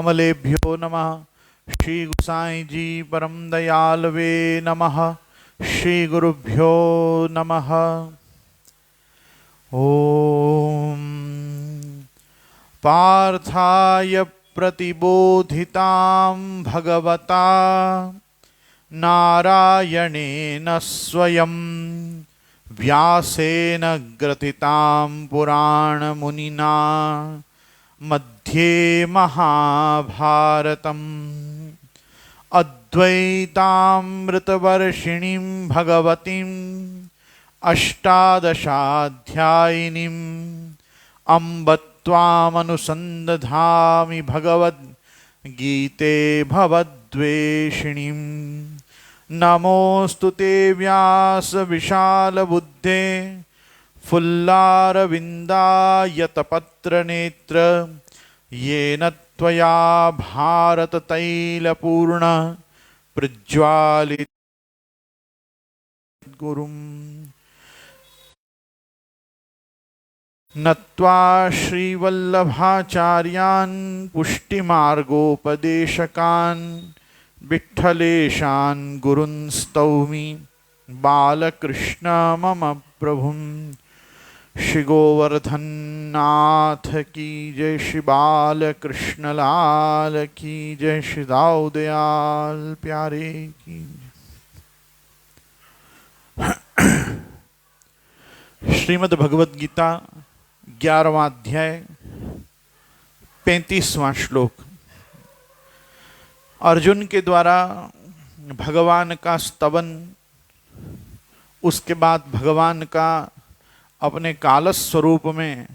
कमलेभ्यो नमः। श्री गुसाई जी परम दयालवे नमः। श्री गुरुभ्यो नमः। ओम पार्थाय प्रतिबोधितां भगवता नारायणेन स्वयं व्यासेन ग्रथितां पुराणमुनिना मध्ये महाभारतम् अद्वैतामृतवर्षिणीं भगवतीम् अष्टादशाध्यायिनीम् अम्ब त्वामनुसन्दधामि भगवद्गीते भवद्वेषिणीम्। नमोऽस्तु ते व्यासविशालबुद्धे फुल्लारविन्दायतपत्रनेत्र येन त्वया भारततैलपूर्ण प्रज्वालित गुरुम् नत्वा श्रीवल्लभाचार्यान् पुष्टिमार्गोपदेशकान् विठ्ठलेशान् गुरुन् स्तौमि बालकृष्ण मम प्रभुम्। श्री गोवर्धन नाथ की जय। श्री बालकृष्ण लाल की जय। श्री दाऊ दयाल प्यारे की जय। श्रीमद् भगवद गीता 11वां अध्याय 35वां श्लोक। अर्जुन के द्वारा भगवान का स्तवन, उसके बाद भगवान का अपने कालस स्वरूप में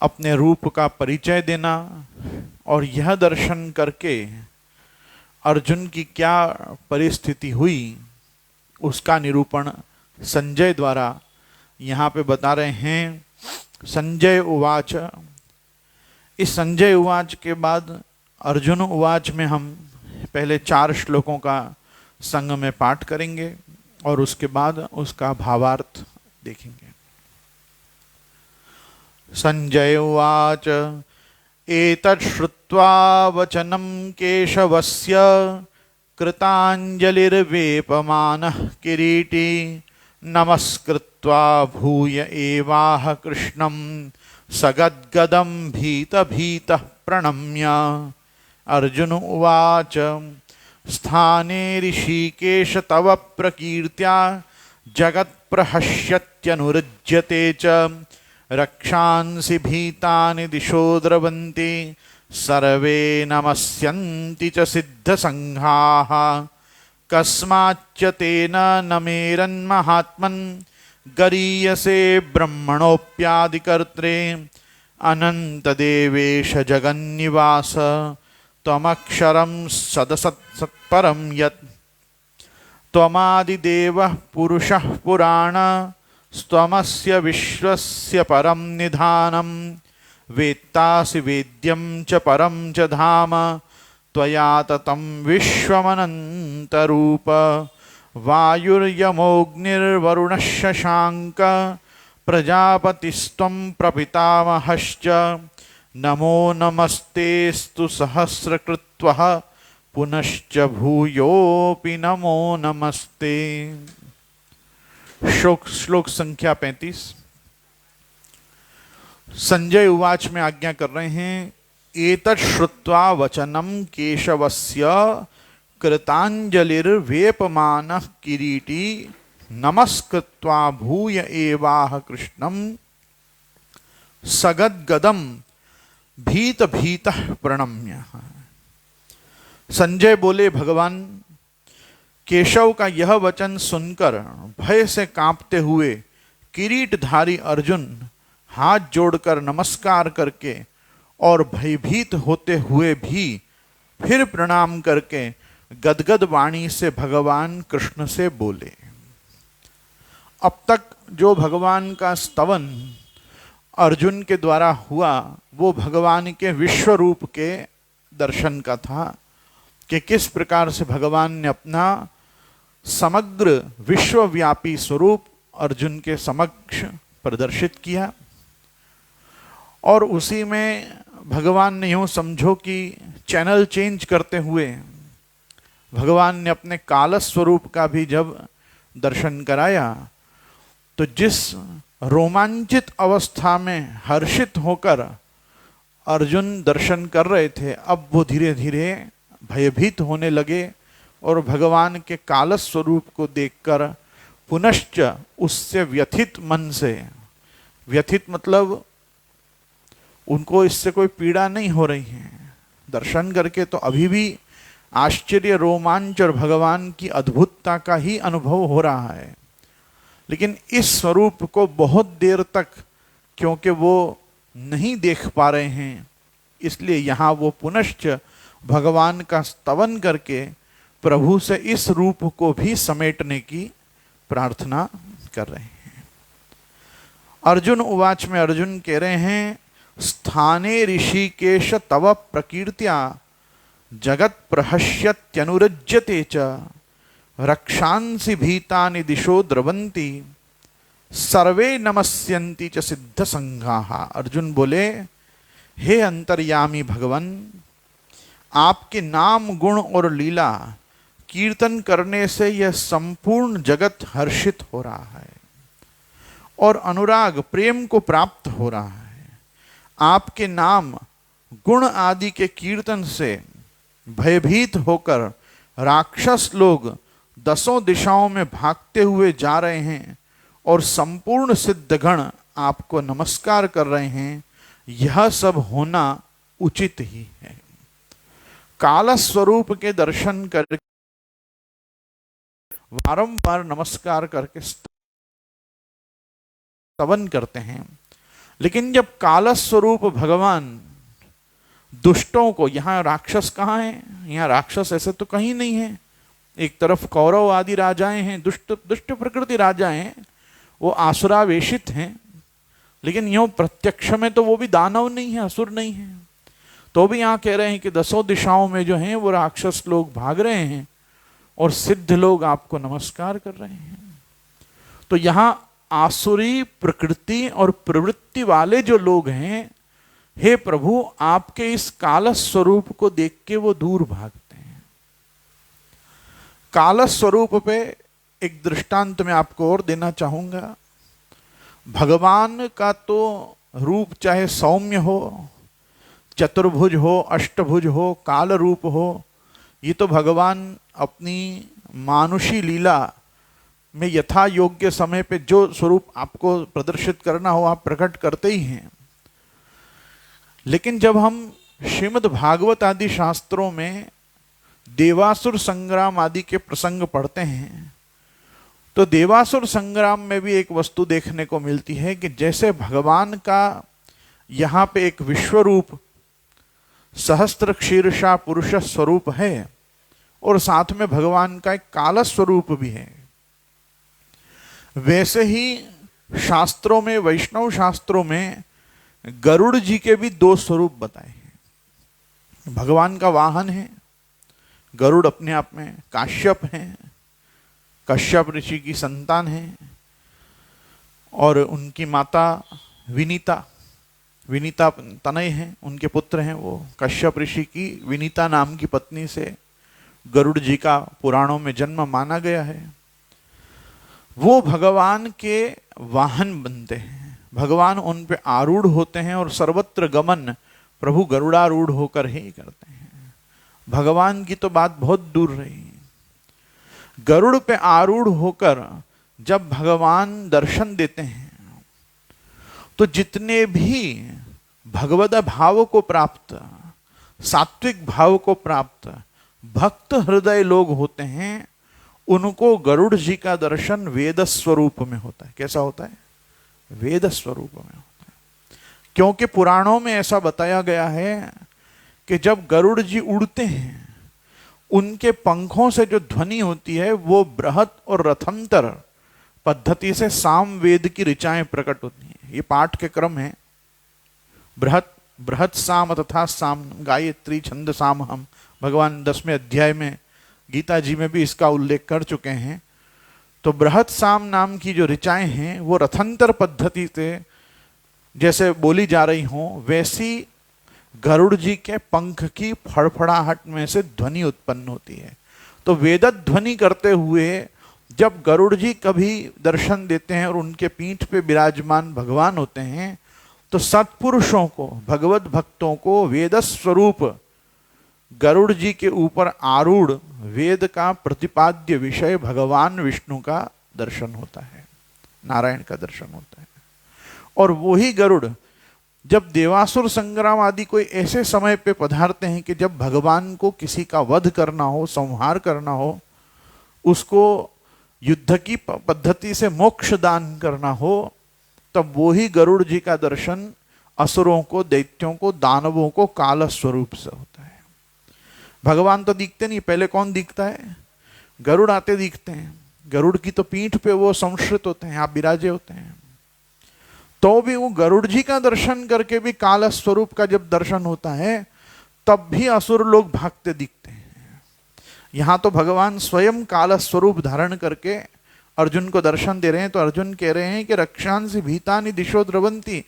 अपने रूप का परिचय देना और यह दर्शन करके अर्जुन की क्या परिस्थिति हुई उसका निरूपण संजय द्वारा यहाँ पे बता रहे हैं। संजय उवाच। इस संजय उवाच के बाद अर्जुन उवाच में हम पहले 4 श्लोकों का संग में पाठ करेंगे और उसके बाद उसका भावार्थ देखेंगे। संजय उवाच। एतत् श्रुत्वा वचनं केशवस्य कृताञ्जलिर्वेपमानः किरीटी नमस्कृत्वा भूय एवाह कृष्णं सगद्गदं भीतभीतः प्रणम्य। अर्जुन उवाच। स्थाने ऋषिकेश तव प्रकीर्त्या जगत्प्रहस्यत्यनुरज्यते च रक्षांसि भीतानि दिशो द्रवन्ति सर्वे नमस्यन्ति च सिद्धसङ्घाः। कस्माच्च तेन न मेरन्महात्मन् गरीयसे ब्रह्मणोऽप्यादिकर्त्रे अनन्तदेवेश जगन्निवास त्वमक्षरं सदसत्सत्परं यत् त्वमादिदेवः पुरुषः पुराण त्वमस्य विश्वस्य परं निधानं वेत्तासि वेद्यं च परं च धाम त्वया ततं विश्वमनन्तरूप। वायुर्यमोऽग्निर्वरुणः शशाङ्क प्रजापतिस्त्वं प्रपितामहश्च नमो नमस्तेस्तु सहस्रकृत्वः पुनश्च भूयोऽपि नमो नमस्ते। श्लोक संख्या 35। संजय उवाच में आज्ञा कर रहे हैं। एतत् श्रुत्वा वचनं केशवस्य कृताञ्जलिर्वेपमानः किरीटी नमस्कृत्वा भूय एवाह कृष्णं सगद्गदं भीतभीतः प्रणम्य। संजय बोले, भगवान केशव का यह वचन सुनकर भय से कांपते हुए किरीटधारी अर्जुन हाथ जोड़कर नमस्कार करके और भयभीत होते हुए भी फिर प्रणाम करके गदगद वाणी से भगवान कृष्ण से बोले। अब तक जो भगवान का स्तवन अर्जुन के द्वारा हुआ वो भगवान के विश्व रूप के दर्शन का था कि किस प्रकार से भगवान ने अपना समग्र विश्वव्यापी स्वरूप अर्जुन के समक्ष प्रदर्शित किया और उसी में भगवान ने यूं समझो कि चैनल चेंज करते हुए भगवान ने अपने काल स्वरूप का भी जब दर्शन कराया, तो जिस रोमांचित अवस्था में हर्षित होकर अर्जुन दर्शन कर रहे थे, अब वो धीरे धीरे भयभीत होने लगे और भगवान के काल स्वरूप को देखकर पुनश्च उससे व्यथित मन से, व्यथित मतलब उनको इससे कोई पीड़ा नहीं हो रही है, दर्शन करके तो अभी भी आश्चर्य, रोमांच और भगवान की अद्भुतता का ही अनुभव हो रहा है, लेकिन इस स्वरूप को बहुत देर तक क्योंकि वो नहीं देख पा रहे हैं, इसलिए यहाँ वो पुनश्च भगवान का स्तवन करके प्रभु से इस रूप को भी समेटने की प्रार्थना कर रहे हैं। अर्जुन उवाच में अर्जुन कह रहे हैं, स्थाने ऋषिकेश तव प्रकीर्त्या जगत प्रहस्यत्यनुरज्यते च रक्षांसि भीतानि दिशो द्रवन्ति सर्वे नमस्यन्ति च सिद्ध संघाः। अर्जुन बोले, हे अंतर्यामी भगवन, आपके नाम, गुण और लीला कीर्तन करने से यह संपूर्ण जगत हर्षित हो रहा है और अनुराग, प्रेम को प्राप्त हो रहा है। आपके नाम, गुण आदि के कीर्तन से भयभीत होकर राक्षस लोग दसों दिशाओं में भागते हुए जा रहे हैं और संपूर्ण सिद्धगण आपको नमस्कार कर रहे हैं। यह सब होना उचित ही है। काल स्वरूप के दर्शन करके बारंबार नमस्कार करके स्तवन करते हैं, लेकिन जब काल स्वरूप भगवान दुष्टों को, यहाँ राक्षस कहाँ हैं? यहाँ राक्षस ऐसे तो कहीं नहीं है। एक तरफ कौरव आदि राजाएं हैं, दुष्ट प्रकृति राजा हैं, वो आसुरावेशित हैं, लेकिन यूं प्रत्यक्ष में तो वो भी दानव नहीं है, असुर नहीं है। तो भी यहाँ कह रहे हैं कि दसों दिशाओं में जो हैं वो राक्षस लोग भाग रहे हैं और सिद्ध लोग आपको नमस्कार कर रहे हैं। तो यहाँ आसुरी प्रकृति और प्रवृत्ति वाले जो लोग हैं, हे प्रभु, आपके इस काल स्वरूप को देख के वो दूर भागते हैं। काल स्वरूप पे एक दृष्टांत मैं आपको और देना चाहूंगा। भगवान का तो रूप चाहे सौम्य हो, चतुर्भुज हो, अष्टभुज हो, काल रूप हो, ये तो भगवान अपनी मानुषी लीला में यथा योग्य समय पे जो स्वरूप आपको प्रदर्शित करना हो आप प्रकट करते ही हैं। लेकिन जब हम श्रीमद् भागवत आदि शास्त्रों में देवासुर संग्राम आदि के प्रसंग पढ़ते हैं, तो देवासुर संग्राम में भी एक वस्तु देखने को मिलती है कि जैसे भगवान का यहाँ पे एक विश्वरूप सहस्त्र शीर्षा पुरुष स्वरूप है और साथ में भगवान का एक काल स्वरूप भी है, वैसे ही शास्त्रों में, वैष्णव शास्त्रों में गरुड़ जी के भी दो स्वरूप बताए हैं। भगवान का वाहन है गरुड़, अपने आप में काश्यप हैं, कश्यप ऋषि की संतान है, और उनकी माता विनीता तनय हैं, उनके पुत्र हैं वो। कश्यप ऋषि की विनीता नाम की पत्नी से गरुड़ जी का पुराणों में जन्म माना गया है। वो भगवान के वाहन बनते हैं, भगवान उन पे आरूढ़ होते हैं और सर्वत्र गमन प्रभु गरुड़ारूढ़ होकर ही करते हैं। भगवान की तो बात बहुत दूर रही। गरुड़ पे आरूढ़ होकर जब भगवान दर्शन देते हैं तो जितने भी भगवद भाव को प्राप्त, सात्विक भाव को प्राप्त भक्त हृदय लोग होते हैं, उनको गरुड़ जी का दर्शन वेद स्वरूप में होता है। कैसा होता है? वेद स्वरूप में होता है। क्योंकि पुराणों में ऐसा बताया गया है कि जब गरुड़ जी उड़ते हैं, उनके पंखों से जो ध्वनि होती है वो बृहत और रथंतर पद्धति से साम वेद की ऋचाएं प्रकट होती हैं। ये पाठ के क्रम है। बृहत साम तथा साम गायत्री छंद साम हम, भगवान 10वें अध्याय में गीता जी में भी इसका उल्लेख कर चुके हैं। तो बृहत साम नाम की जो ऋचाएं हैं वो रथंतर पद्धति से जैसे बोली जा रही हों, वैसी गरुड़ जी के पंख की फड़फड़ाहट में से ध्वनि उत्पन्न होती है। तो वेद ध्वनि करते हुए जब गरुड़ जी कभी दर्शन देते हैं और उनके पीठ पे विराजमान भगवान होते हैं, तो सत्पुरुषों को, भगवत भक्तों को वेद स्वरूप गरुड़ जी के ऊपर आरूढ़ वेद का प्रतिपाद्य विषय भगवान विष्णु का दर्शन होता है, नारायण का दर्शन होता है। और वही गरुड़ जब देवासुर संग्राम आदि कोई ऐसे समय पे पधारते हैं कि जब भगवान को किसी का वध करना हो, संहार करना हो, उसको युद्ध की पद्धति से मोक्ष दान करना हो, तब वही गरुड़ जी का दर्शन असुरों को, दैत्यों को, दानवों को काल स्वरूप से होता है। भगवान तो दिखते नहीं, पहले कौन दिखता है? गरुड़ आते दिखते हैं। गरुड़ की तो पीठ पे वो संश्रित होते हैं, आप विराजे होते हैं। तो भी वो गरुड़ जी का दर्शन करके भी काल स्वरूप का जब दर्शन होता है, तब भी असुर लोग भागते दिखते हैं। यहां तो भगवान स्वयं काल स्वरूप धारण करके अर्जुन को दर्शन दे रहे हैं। तो अर्जुन कह रहे हैं कि रक्षांसि भीतानि दिशो द्रवंती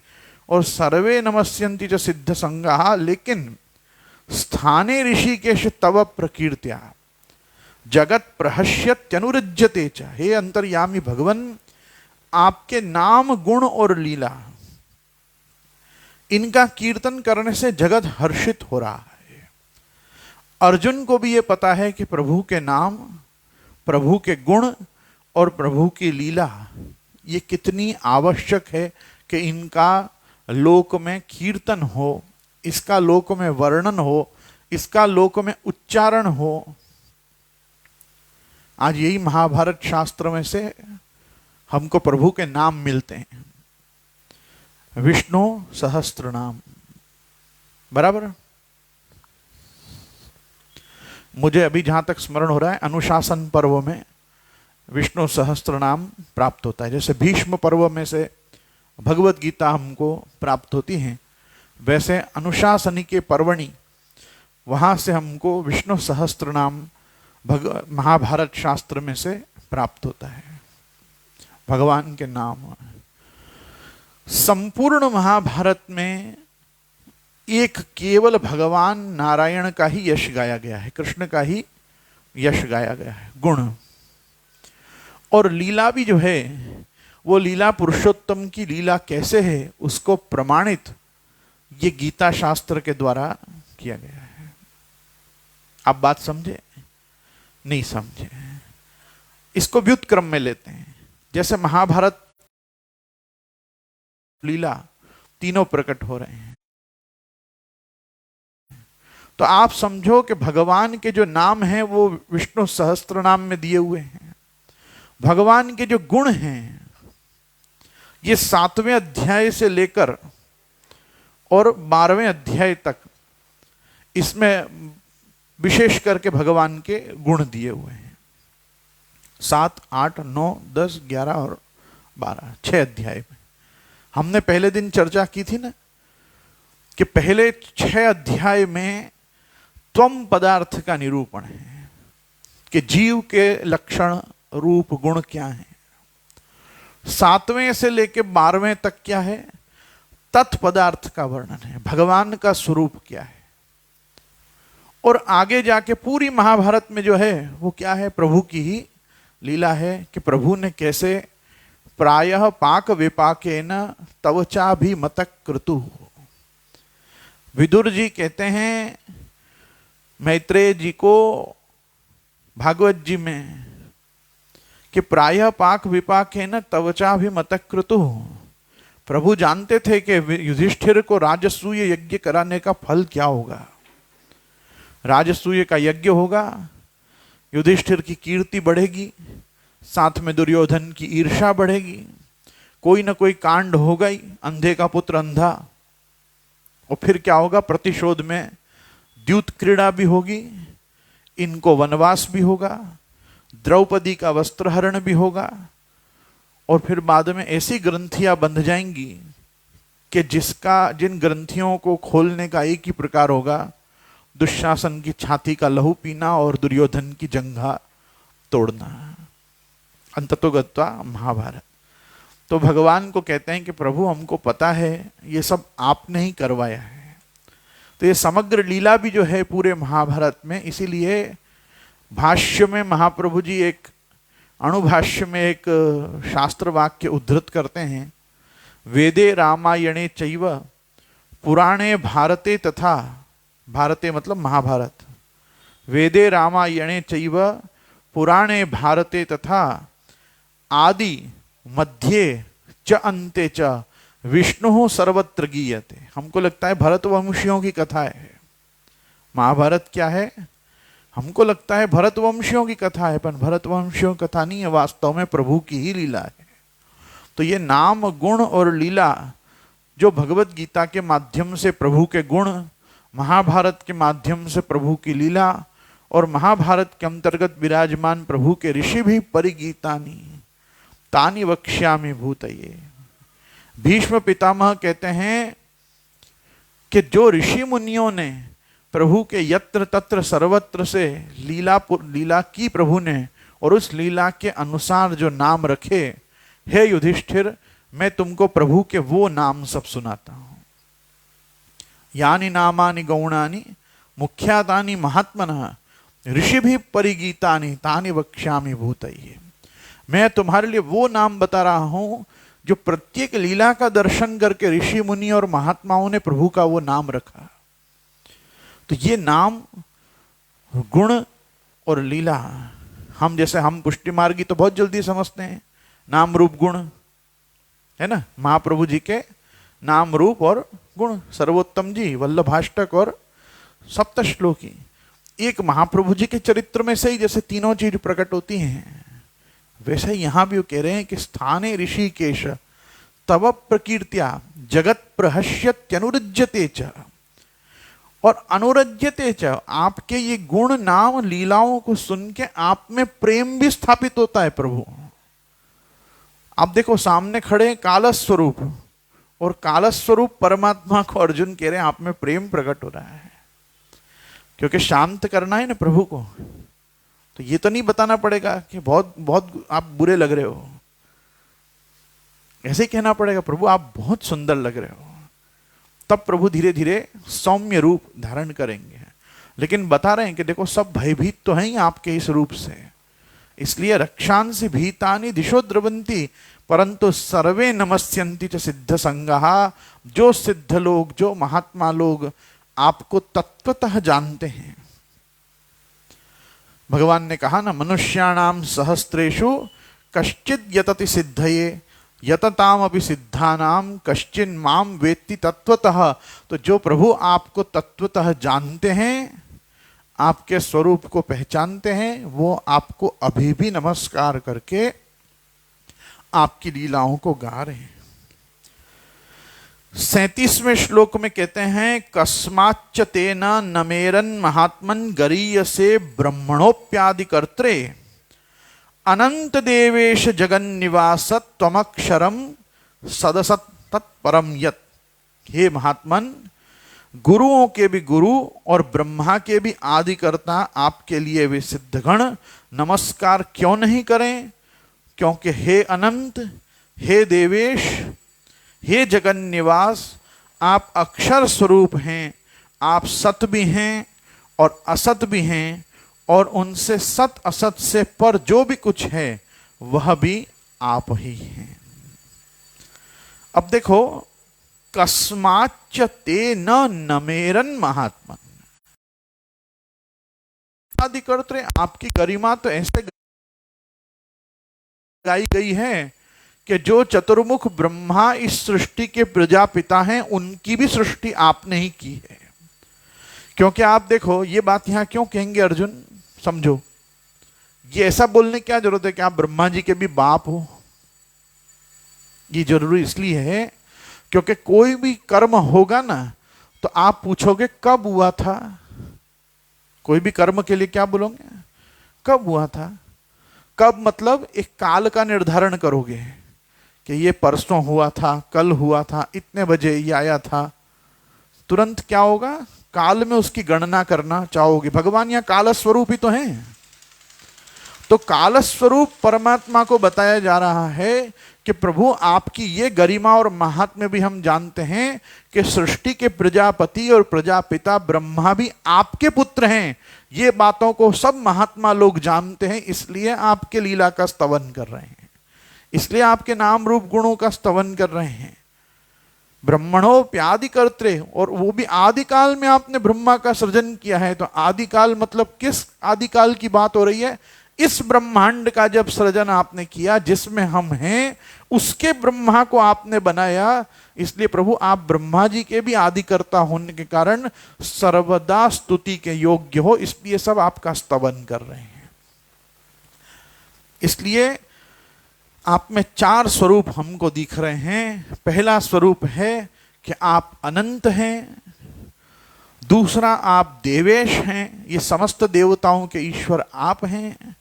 और सर्वे नमस्यन्ति च सिद्ध संगा, लेकिन स्थाने ऋषिकेश तव प्रकीर्त्या जगत प्रहस्यत्यनुरज्यते च। हे अंतर्यामी भगवन, आपके नाम, गुण और लीला, इनका कीर्तन करने से जगत हर्षित हो रहा है। अर्जुन को भी ये पता है कि प्रभु के नाम, प्रभु के गुण और प्रभु की लीला ये कितनी आवश्यक है कि इनका लोक में कीर्तन हो, इसका लोक में वर्णन हो, इसका लोक में उच्चारण हो। आज यही महाभारत शास्त्र में से हमको प्रभु के नाम मिलते हैं। विष्णु सहस्त्र नाम, बराबर। मुझे अभी जहां तक स्मरण हो रहा है, अनुशासन पर्व में विष्णु सहस्त्र नाम प्राप्त होता है। जैसे भीष्म पर्व में से भगवत गीता हमको प्राप्त होती है, वैसे अनुशासनी के पर्वणि वहां से हमको विष्णु सहस्त्र नाम महाभारत शास्त्र में से प्राप्त होता है। भगवान के नाम संपूर्ण महाभारत में एक केवल भगवान नारायण का ही यश गाया गया है, कृष्ण का ही यश गाया गया है, गुण। और लीला भी जो है वो लीला पुरुषोत्तम की लीला कैसे है उसको प्रमाणित ये गीता शास्त्र के द्वारा किया गया है। आप बात समझे? नहीं समझे? इसको व्युत्क्रम में लेते हैं। जैसे महाभारत लीला तीनों प्रकट हो रहे हैं, तो आप समझो कि भगवान के जो नाम हैं वो विष्णु सहस्त्र नाम में दिए हुए हैं। भगवान के जो गुण हैं ये 7वें अध्याय से लेकर और 12वें अध्याय तक इसमें विशेष करके भगवान के गुण दिए हुए हैं। 7, 8, 9, 10, 11 और 12, 6 अध्याय में। हमने पहले दिन चर्चा की थी ना कि पहले 6 अध्याय में त्वम पदार्थ का निरूपण है कि जीव के लक्षण, रूप, गुण क्या है। 7वें से लेकर 12वें तक क्या है? तत्पदार्थ का वर्णन है, भगवान का स्वरूप क्या है। और आगे जाके पूरी महाभारत में जो है वो क्या है? प्रभु की ही लीला है कि प्रभु ने कैसे प्रायः पाक विपाकेन तवचा भी मतक क्रतु। विदुर जी कहते हैं मैत्रेय जी को भागवत जी में कि प्रायः पाक विपाकेन तवचा भी मतक क्रतु। प्रभु जानते थे कि युधिष्ठिर को राजसूय यज्ञ कराने का फल क्या होगा। राजसूय का यज्ञ होगा, युधिष्ठिर की कीर्ति बढ़ेगी, साथ में दुर्योधन की ईर्ष्या बढ़ेगी, कोई ना कोई कांड होगा ही, अंधे का पुत्र अंधा। और फिर क्या होगा? प्रतिशोध में द्यूत क्रीड़ा भी होगी, इनको वनवास भी होगा, द्रौपदी का वस्त्रहरण भी होगा, और फिर बाद में ऐसी ग्रंथियां बंध जाएंगी कि जिन ग्रंथियों को खोलने का एक ही प्रकार होगा, दुशासन की छाती का लहू पीना और दुर्योधन की जंघा तोड़ना। अंततोगत्वा महाभारत। तो भगवान को कहते हैं कि प्रभु हमको पता है ये सब आपने ही करवाया है, तो ये समग्र लीला भी जो है पूरे महाभारत में, इसीलिए भाष्य में महाप्रभु जी एक अणुभाष्य में एक शास्त्र वाक्य उद्धृत करते हैं, वेदे रामायणे चैव पुराणे भारते तथा, भारते मतलब महाभारत, वेदे रामायणे चैव पुराणे भारते तथा आदि मध्य च अंते च विष्णु सर्वत्र गीयते। हमको लगता है भरतवंशियों की कथा है महाभारत, क्या है? हमको लगता है भरतवंशियों की कथा है, पर भरतवंशियों की कथा नहीं है, वास्तव में प्रभु की ही लीला है। तो ये नाम गुण और लीला जो भगवत गीता के माध्यम से प्रभु के गुण, महाभारत के माध्यम से प्रभु की लीला, और महाभारत के अंतर्गत विराजमान प्रभु के ऋषि भी परिगीतानि तानि वक्ष्यामि भूतये। भीष्म पितामह कहते हैं कि जो ऋषि मुनियों ने प्रभु के यत्र तत्र सर्वत्र से लीला की प्रभु ने, और उस लीला के अनुसार जो नाम रखे, हे युधिष्ठिर मैं तुमको प्रभु के वो नाम सब सुनाता हूं। यानि नामानि गौणानि मुख्यातानि महात्मनः ऋषिभिः परिगीतानि तानि वक्ष्यामि भूतये। मैं तुम्हारे लिए वो नाम बता रहा हूं जो प्रत्येक लीला का दर्शन करके ऋषि मुनि और महात्माओं ने प्रभु का वो नाम रखा। तो ये नाम, गुण और लीला, हम जैसे हम पुष्टि मार्गी तो बहुत जल्दी समझते हैं, नाम रूप गुण है ना, महाप्रभु जी के नाम रूप और गुण, सर्वोत्तम जी, वल्लभाष्टक और सप्तश्लोकी, एक महाप्रभु जी के चरित्र में से ही जैसे तीनों चीज प्रकट होती हैं, वैसे ही यहां भी वो कह रहे हैं कि स्थाने ऋषिकेश तव प्रकीर्त्या जगत प्रहस्यत्यनुरज्यते च, और अनुरज्यते च, आपके ये गुण नाम लीलाओं को सुन के आप में प्रेम भी स्थापित होता है प्रभु। आप देखो सामने खड़े कालस स्वरूप, और कालस स्वरूप परमात्मा को अर्जुन कह रहे हैं आप में प्रेम प्रकट हो रहा है, क्योंकि शांत करना है ना प्रभु को। तो ये तो नहीं बताना पड़ेगा कि बहुत बहुत आप बुरे लग रहे हो, ऐसे ही कहना पड़ेगा प्रभु आप बहुत सुंदर लग रहे हो, तब प्रभु धीरे धीरे सौम्य रूप धारण करेंगे। लेकिन बता रहे हैं कि देखो सब भयभीत तो हैं ही आपके इस रूप से, इसलिए रक्षांसि भीतानि दिशो द्रवंती परंतु सर्वे नमस्यन्ति च सिद्ध संगहा। जो सिद्ध लोग, जो महात्मा लोग आपको तत्वतः जानते हैं, भगवान ने कहा ना, मनुष्याणाम सहस्त्रेषु कश्चिद यतति सिद्धये यततामपि सिद्धानाम कश्चिन माम वेत्ति तत्वतः। तो जो प्रभु आपको तत्वतः जानते हैं, आपके स्वरूप को पहचानते हैं, वो आपको अभी भी नमस्कार करके आपकी लीलाओं को गा रहे हैं। 37वें श्लोक में कहते हैं, कस्माच्च तेन नमेरन महात्मन गरीयसे ब्रह्मणोप्यादि कर्त्रे अनंत देवेश जगन्निवास त्वमक्षरम सदसत् तत्परम यत्। हे महात्मन, गुरुओं के भी गुरु और ब्रह्मा के भी आदिकर्ता आपके लिए वे सिद्धगण नमस्कार क्यों नहीं करें? क्योंकि हे अनंत, हे देवेश, हे जगन्निवास, आप अक्षर स्वरूप हैं, आप सत भी हैं और असत भी हैं, और उनसे सत असत से पर जो भी कुछ है वह भी आप ही हैं। अब देखो, कस्माच्च ते न नमेरन महात्मन, आदिकर्त्रे, आपकी गरिमा तो ऐसे गाई गई है कि जो चतुर्मुख ब्रह्मा इस सृष्टि के प्रजापिता हैं, उनकी भी सृष्टि आपने ही की है। क्योंकि आप देखो, ये बात यहां क्यों कहेंगे अर्जुन, समझो, ये ऐसा बोलने की क्या जरूरत है कि आप ब्रह्मा जी के भी बाप हो? ये जरूरी इसलिए है क्योंकि कोई भी कर्म होगा ना, तो आप पूछोगे कब हुआ था। कोई भी कर्म के लिए क्या बोलोगे? कब हुआ था। कब मतलब एक काल का निर्धारण करोगे कि ये परसों हुआ था, कल हुआ था, इतने बजे ये आया था। तुरंत क्या होगा? काल में उसकी गणना करना चाहोगे। भगवान यहाँ काल स्वरूप ही तो हैं। तो काल स्वरूप परमात्मा को बताया जा रहा है कि प्रभु आपकी ये गरिमा और महात्म्य भी हम जानते हैं कि सृष्टि के प्रजापति और प्रजापिता ब्रह्मा भी आपके पुत्र हैं। ये बातों को सब महात्मा लोग जानते हैं, इसलिए आपके लीला का स्तवन कर रहे हैं, इसलिए आपके नाम रूप गुणों का स्तवन कर रहे हैं। ब्रह्मणोप्यादि कर्त्रे, और वो भी आदिकाल में आपने ब्रह्मा का सृजन किया है। तो आदिकाल मतलब किस आदिकाल की बात हो रही है? इस ब्रह्मांड का जब सृजन आपने किया, जिसमें हम हैं, उसके ब्रह्मा को आपने बनाया। इसलिए प्रभु आप ब्रह्मा जी के भी आदिकर्ता होने के कारण सर्वदा स्तुति के योग्य हो, इसलिए सब आपका स्तवन कर रहे हैं। इसलिए आप में 4 स्वरूप हमको दिख रहे हैं। पहला स्वरूप है कि आप अनंत हैं, दूसरा आप देवेश हैं, ये समस्त देवताओं के ईश्वर आप हैं।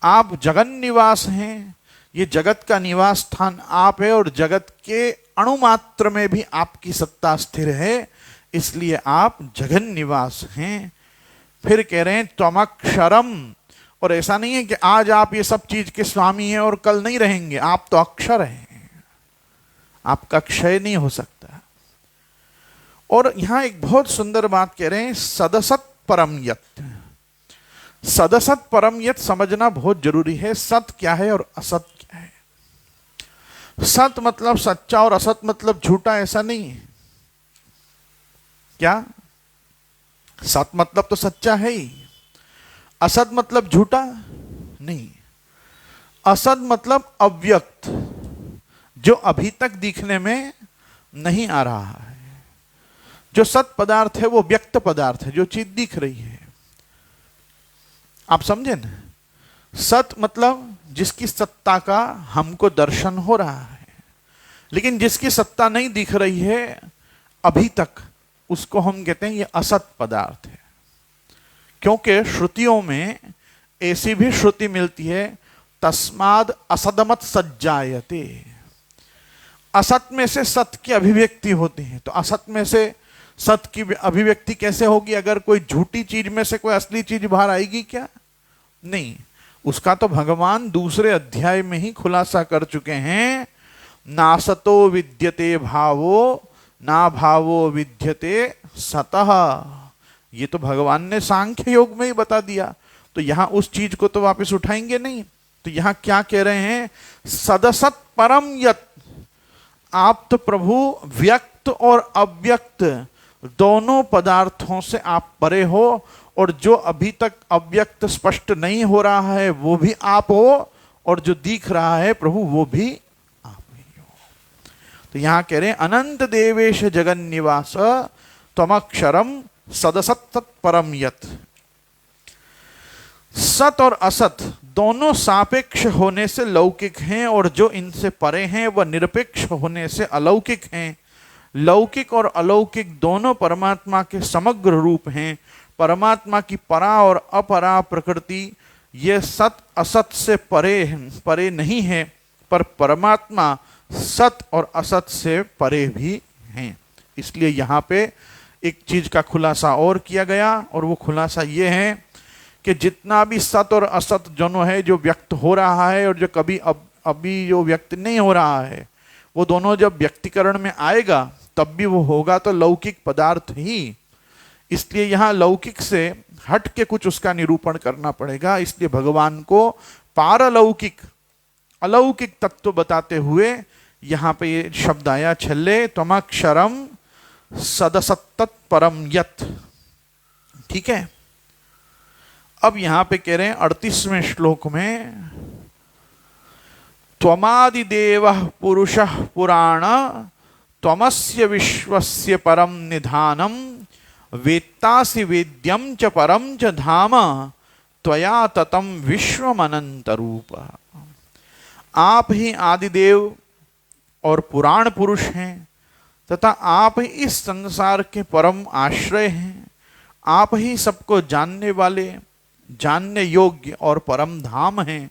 आप जगन निवास हैं, ये जगत का निवास स्थान आप है, और जगत के अणुमात्र में भी आपकी सत्ता स्थिर है, इसलिए आप जगन निवास हैं। फिर कह रहे हैं त्वमक्षरम, और ऐसा नहीं है कि आज आप ये सब चीज के स्वामी हैं और कल नहीं रहेंगे, आप तो अक्षर हैं, आपका क्षय नहीं हो सकता। और यहां एक बहुत सुंदर बात कह रहे हैं, सदसत परम यत्। सदसत परम यत् समझना बहुत जरूरी है। सत क्या है और असत क्या है? सत मतलब सच्चा और असत मतलब झूठा, ऐसा नहीं है क्या? सत मतलब तो सच्चा है ही, असत मतलब झूठा नहीं। असत मतलब अव्यक्त, जो अभी तक दिखने में नहीं आ रहा है। जो सत पदार्थ है वो व्यक्त पदार्थ है, जो चीज दिख रही है। आप समझे ना? सत मतलब जिसकी सत्ता का हमको दर्शन हो रहा है, लेकिन जिसकी सत्ता नहीं दिख रही है अभी तक, उसको हम कहते हैं ये असत पदार्थ है। क्योंकि श्रुतियों में ऐसी भी श्रुति मिलती है, तस्माद असदमत सज्जायते। असत में से सत की अभिव्यक्ति होती है। तो असत में से सत की अभिव्यक्ति कैसे होगी? अगर कोई झूठी चीज में से कोई असली चीज बाहर आएगी क्या? नहीं। उसका तो भगवान दूसरे अध्याय में ही खुलासा कर चुके हैं। नासतो विद्यते भावो ना भावो विद्यते सतः। ये तो भगवान ने सांख्य योग में ही बता दिया। तो यहां उस चीज को तो वापस उठाएंगे नहीं। तो यहां क्या कह रहे हैं? सदसत परम यत्। आप तो प्रभु व्यक्त और अव्यक्त दोनों पदार्थों से आप परे हो, और जो अभी तक अव्यक्त स्पष्ट नहीं हो रहा है वो भी आप हो, और जो दिख रहा है प्रभु वो भी आप ही हो। तो यहां कह रहे हैं अनंत देवेश जगन निवास त्वमक्षरम सदसत परम यत्। सत और असत दोनों सापेक्ष होने से लौकिक हैं, और जो इनसे परे हैं वह निरपेक्ष होने से अलौकिक हैं। लौकिक और अलौकिक दोनों परमात्मा के समग्र रूप हैं। परमात्मा की परा और अपरा प्रकृति ये सत असत से परे नहीं है, पर परमात्मा सत और असत से परे भी हैं। इसलिए यहाँ पे एक चीज का खुलासा और किया गया, और वो खुलासा ये है कि जितना भी सत और असत दोनों है जो व्यक्त हो रहा है, और जो कभी अभी जो व्यक्त नहीं हो रहा है, वो दोनों जब व्यक्तिकरण में आएगा तब भी वो होगा तो लौकिक पदार्थ ही। इसलिए यहाँ लौकिक से हट के कुछ उसका निरूपण करना पड़ेगा। इसलिए भगवान को पारलौकिक अलौकिक तत्व बताते हुए यहाँ पे ये शब्द आया, छल्ले त्वमक्षरम सदसत परम यत्। ठीक है। अब यहां पे कह रहे हैं 38वें श्लोक में, त्वमादिदेव पुरुषः पुराण त्वमस्य विश्वस्य परम निधानम वेत्तासि वेद्यम च परम च धाम त्वया ततम विश्वमनंत रूप। आप ही आदिदेव और पुराण पुरुष हैं, तथा आप ही इस संसार के परम आश्रय हैं। आप ही सबको जानने वाले, जानने योग्य और परम धाम हैं।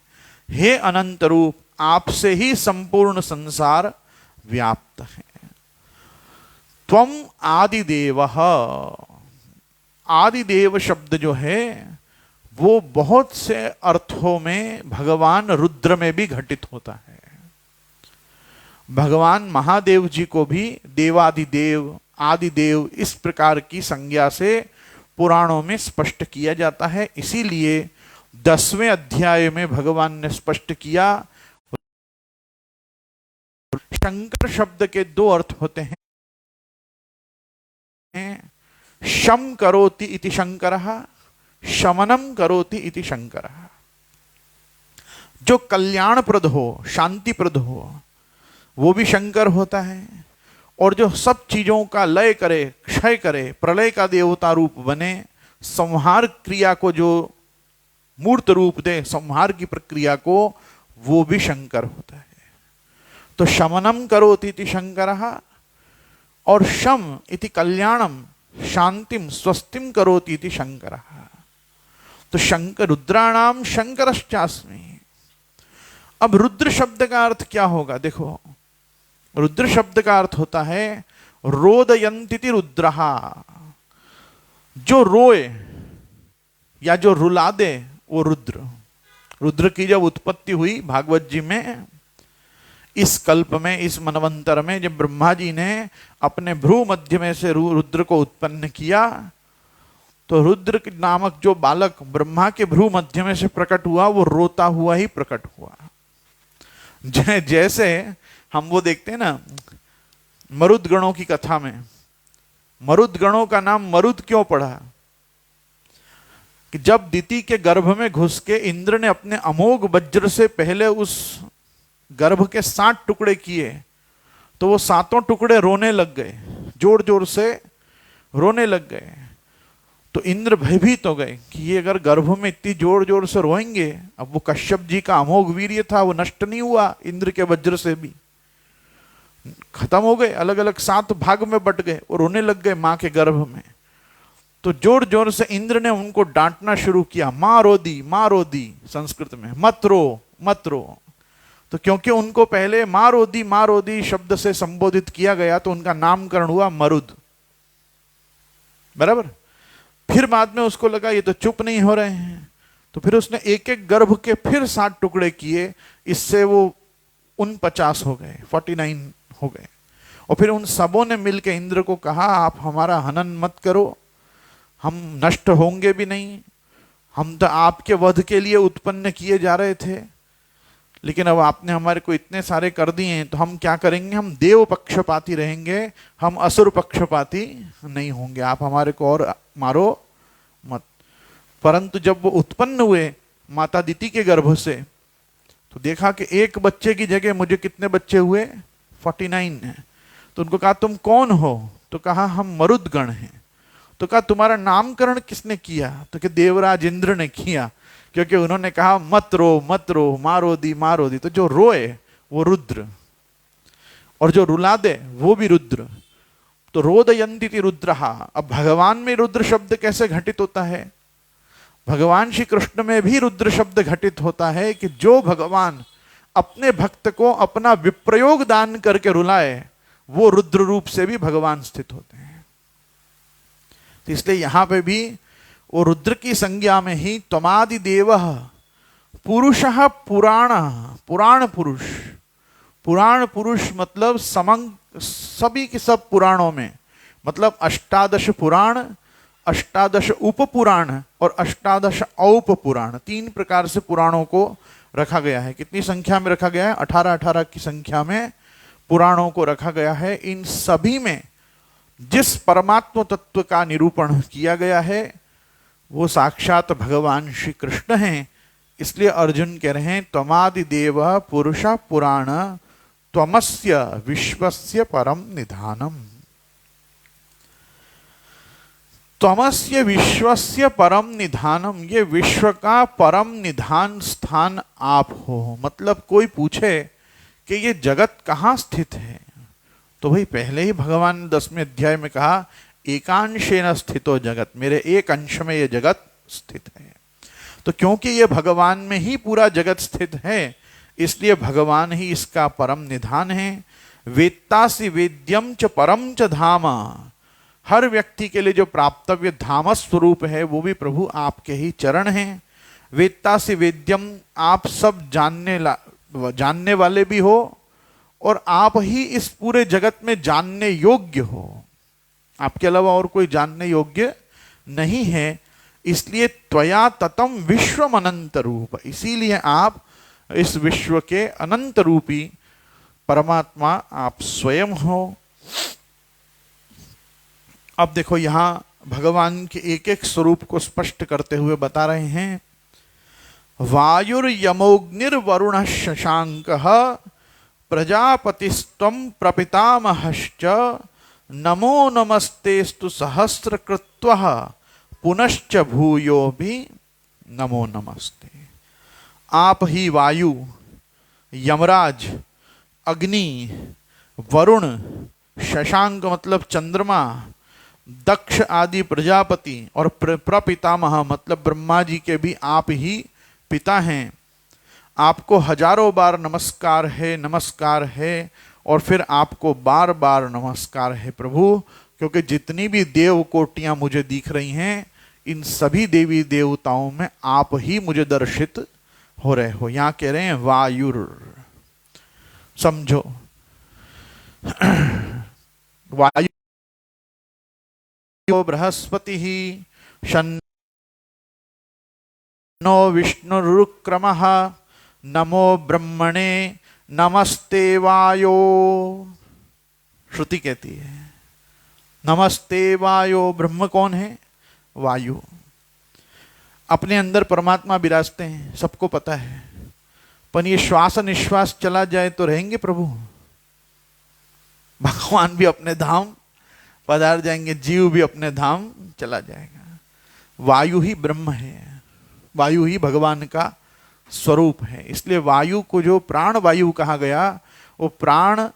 हे अनंत रूप, आपसे ही संपूर्ण संसार व्याप्त है। त्वम आदिदेव। आदिदेव शब्द जो है वो बहुत से अर्थों में भगवान रुद्र में भी घटित होता है। भगवान महादेव जी को भी देवादिदेव आदिदेव इस प्रकार की संज्ञा से पुराणों में स्पष्ट किया जाता है। इसीलिए 10वें अध्याय में भगवान ने स्पष्ट किया, शंकर शब्द के दो अर्थ होते हैं, शम करोति इति शंकरः, शमनम करोति इति शंकरः। जो कल्याणप्रद हो, शांतिप्रद हो, वो भी शंकर होता है, और जो सब चीजों का लय करे, क्षय करे, प्रलय का देवता रूप बने, संहार क्रिया को जो मूर्त रूप दे, संहार की प्रक्रिया को, वो भी शंकर होता है। तो शमनम करोति इति शंकरः, और शम इति कल्याणम, शांतिम स्वस्तिम करोति इति शंकरः। तो शंकर, रुद्राणाम शंकरश्चास्मि। अब रुद्र शब्द का अर्थ क्या होगा? देखो, रुद्र शब्द का अर्थ होता है रोदयंतिति रुद्रहा, जो रोए या जो रुला दे वो रुद्र। रुद्र की जब उत्पत्ति हुई भागवत जी में, इस कल्प में, इस मनवंतर में, जब ब्रह्मा जी ने अपने भ्रू मध्य में से रुद्र को उत्पन्न किया, तो रुद्र नामक जो बालक ब्रह्मा के भ्रू मध्य में से प्रकट हुआ, वो रोता हुआ ही प्रकट हुआ। जैसे हम वो देखते हैं ना मरुद गणों की कथा में, मरुद गणों का नाम मरुद क्यों पड़ा? कि जब दिति के गर्भ में घुस के इंद्र ने अपने अमोघ वज्र से पहले उस गर्भ के 7 टुकड़े किए, तो वो 7 टुकड़े रोने लग गए, जोर जोर से रोने लग गए। तो इंद्र भयभीत हो गए कि ये अगर गर्भ में इतनी जोर जोर से रोएंगे, अब वो कश्यप जी का अमोघ वीर्य था, वो नष्ट नहीं हुआ इंद्र के वज्र से भी, खत्म हो गए, अलग अलग 7 भाग में बट गए और रोने लग गए मां के गर्भ में। तो जोर जोर से इंद्र ने उनको डांटना शुरू किया, मां रोदी संस्कृत में, मत रो। तो क्योंकि उनको पहले मां रोदी शब्द से संबोधित किया गया, तो उनका नामकरण हुआ मरुद, बराबर। फिर बाद में उसको लगा ये तो चुप नहीं हो रहे हैं, तो फिर उसने एक एक गर्भ के फिर 7 टुकड़े किए, इससे वो 49 हो गए, 49 हो गए। और फिर उन सबों ने मिलकर इंद्र को कहा, आप हमारा हनन मत करो, हम नष्ट होंगे भी नहीं, हम तो आपके वध के लिए उत्पन्न किए जा रहे थे, लेकिन अब आपने हमारे को इतने सारे कर दिए हैं, तो हम क्या करेंगे, हम देव पक्षपाती रहेंगे, हम असुर पक्षपाती नहीं होंगे, आप हमारे को और मारो मत। परंतु जब वो उत्पन्न हुए माता दिति के गर्भ से, तो देखा कि एक बच्चे की जगह मुझे कितने बच्चे हुए, 49 है। तो उनको कहा तुम कौन हो? तो कहा हम मरुदगण हैं। तो कहा तुम्हारा नामकरण किसने किया? तो कि देवराज इंद्र ने किया, क्योंकि उन्होंने कहा मत रो, मारो दी। तो जो रोए वो रुद्र, और जो रुला दे वो भी रुद्र। तो रोदयंती रुद्रहा। अब भगवान में रुद्र शब्द कैसे घटित होता है? भगवान श्री कृष्ण में भी रुद्र शब्द घटित होता है कि जो भगवान अपने भक्त को अपना विप्रयोग दान करके रुलाए, वो रुद्र रूप से भी भगवान स्थित होते हैं। तो इसलिए यहां पे भी वो रुद्र की संज्ञा में ही त्वमादि देव पुरुषः पुराण पुरुष मतलब सभी के सब पुराणों में, मतलब 18 पुराण, 18 उपपुराण और 18 औपपुराण, 3 प्रकार से पुराणों को रखा गया है। कितनी संख्या में रखा गया है? 18 की संख्या में पुराणों को रखा गया है। इन सभी में जिस परमात्म तत्व का निरूपण किया गया है, वो साक्षात भगवान श्री कृष्ण हैं। इसलिए अर्जुन कह रहे हैं त्वमादि देव पुरुष पुराण त्वमस्य विश्वस्य परम निधानम। त्वमस्य विश्वस्य परम निधानम, ये विश्व का परम निधान स्थान आप हो। मतलब कोई पूछे कि ये जगत कहाँ स्थित है, तो भाई पहले ही भगवान ने 10वें अध्याय में कहा एकांशेन स्थितो जगत, मेरे एक अंश में ये जगत स्थित है। तो क्योंकि ये भगवान में ही पूरा जगत स्थित है, इसलिए भगवान ही इसका परम निधान है। वेत्तासि वेद्यम च परम च धाम, हर व्यक्ति के लिए जो प्राप्तव्य धाम स्वरूप है वो भी प्रभु आपके ही चरण हैं। वेत्तासि वेद्यम, आप सब जानने वाले भी हो और आप ही इस पूरे जगत में जानने योग्य हो, आपके अलावा और कोई जानने योग्य नहीं है। इसलिए त्वया ततम विश्वम अनंत रूप, इसीलिए आप इस विश्व के अनंत रूपी परमात्मा आप स्वयं हो। अब देखो यहां भगवान के एक एक स्वरूप को स्पष्ट करते हुए बता रहे हैं। वायुर्यमोग्निर्वरुण शशांकः प्रजापतिस्त्वं प्रपितामहश्च नमो नमस्तेस्तु सहस्रकृत्वः पुनश्च भूयो भी नमो नमस्ते। आप ही वायु, यमराज, अग्नि, वरुण, शशांक मतलब चंद्रमा, दक्ष आदि प्रजापति और प्रपितामह मतलब ब्रह्मा जी के भी आप ही पिता हैं। आपको हजारों बार नमस्कार है, नमस्कार है, और फिर आपको बार बार नमस्कार है प्रभु, क्योंकि जितनी भी देव कोटियां मुझे दिख रही हैं, इन सभी देवी देवताओं में आप ही मुझे दर्शित हो रहे हो। यहां कह रहे हैं वायुर, समझो वायु बृहस्पति ही शन्नो विष्णुरुक्रमः नमो ब्रह्मणे नमस्ते वायो। श्रुति कहती है नमस्ते वायो। ब्रह्म कौन है? वायु। अपने अंदर परमात्मा विराजते हैं, सबको पता है, पर ये श्वास निश्वास चला जाए तो रहेंगे प्रभु? भगवान भी अपने धाम पधार जाएंगे, जीव भी अपने धाम चला जाएगा। वायु ही ब्रह्म है, वायु ही भगवान का स्वरूप है। इसलिए वायु को जो प्राण वायु कहा गया, वो प्राण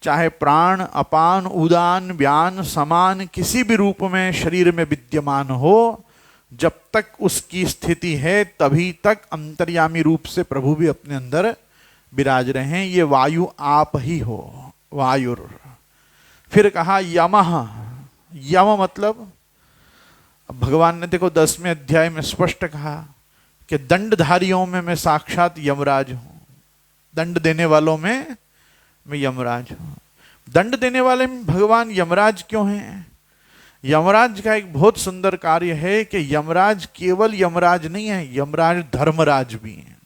चाहे प्राण अपान उदान व्यान समान किसी भी रूप में शरीर में विद्यमान हो, जब तक उसकी स्थिति है तभी तक अंतर्यामी रूप से प्रभु भी अपने अंदर विराज रहे हैं। ये वायु आप ही हो, वायुर। फिर कहा यमः, यम मतलब भगवान ने देखो 10वें अध्याय में स्पष्ट कहा कि दंडधारियों में मैं साक्षात यमराज हूं, दंड देने वालों में मैं यमराज हूं। दंड देने वाले में भगवान यमराज क्यों हैं? यमराज का एक बहुत सुंदर कार्य है कि यमराज केवल यमराज नहीं है, यमराज धर्मराज भी है।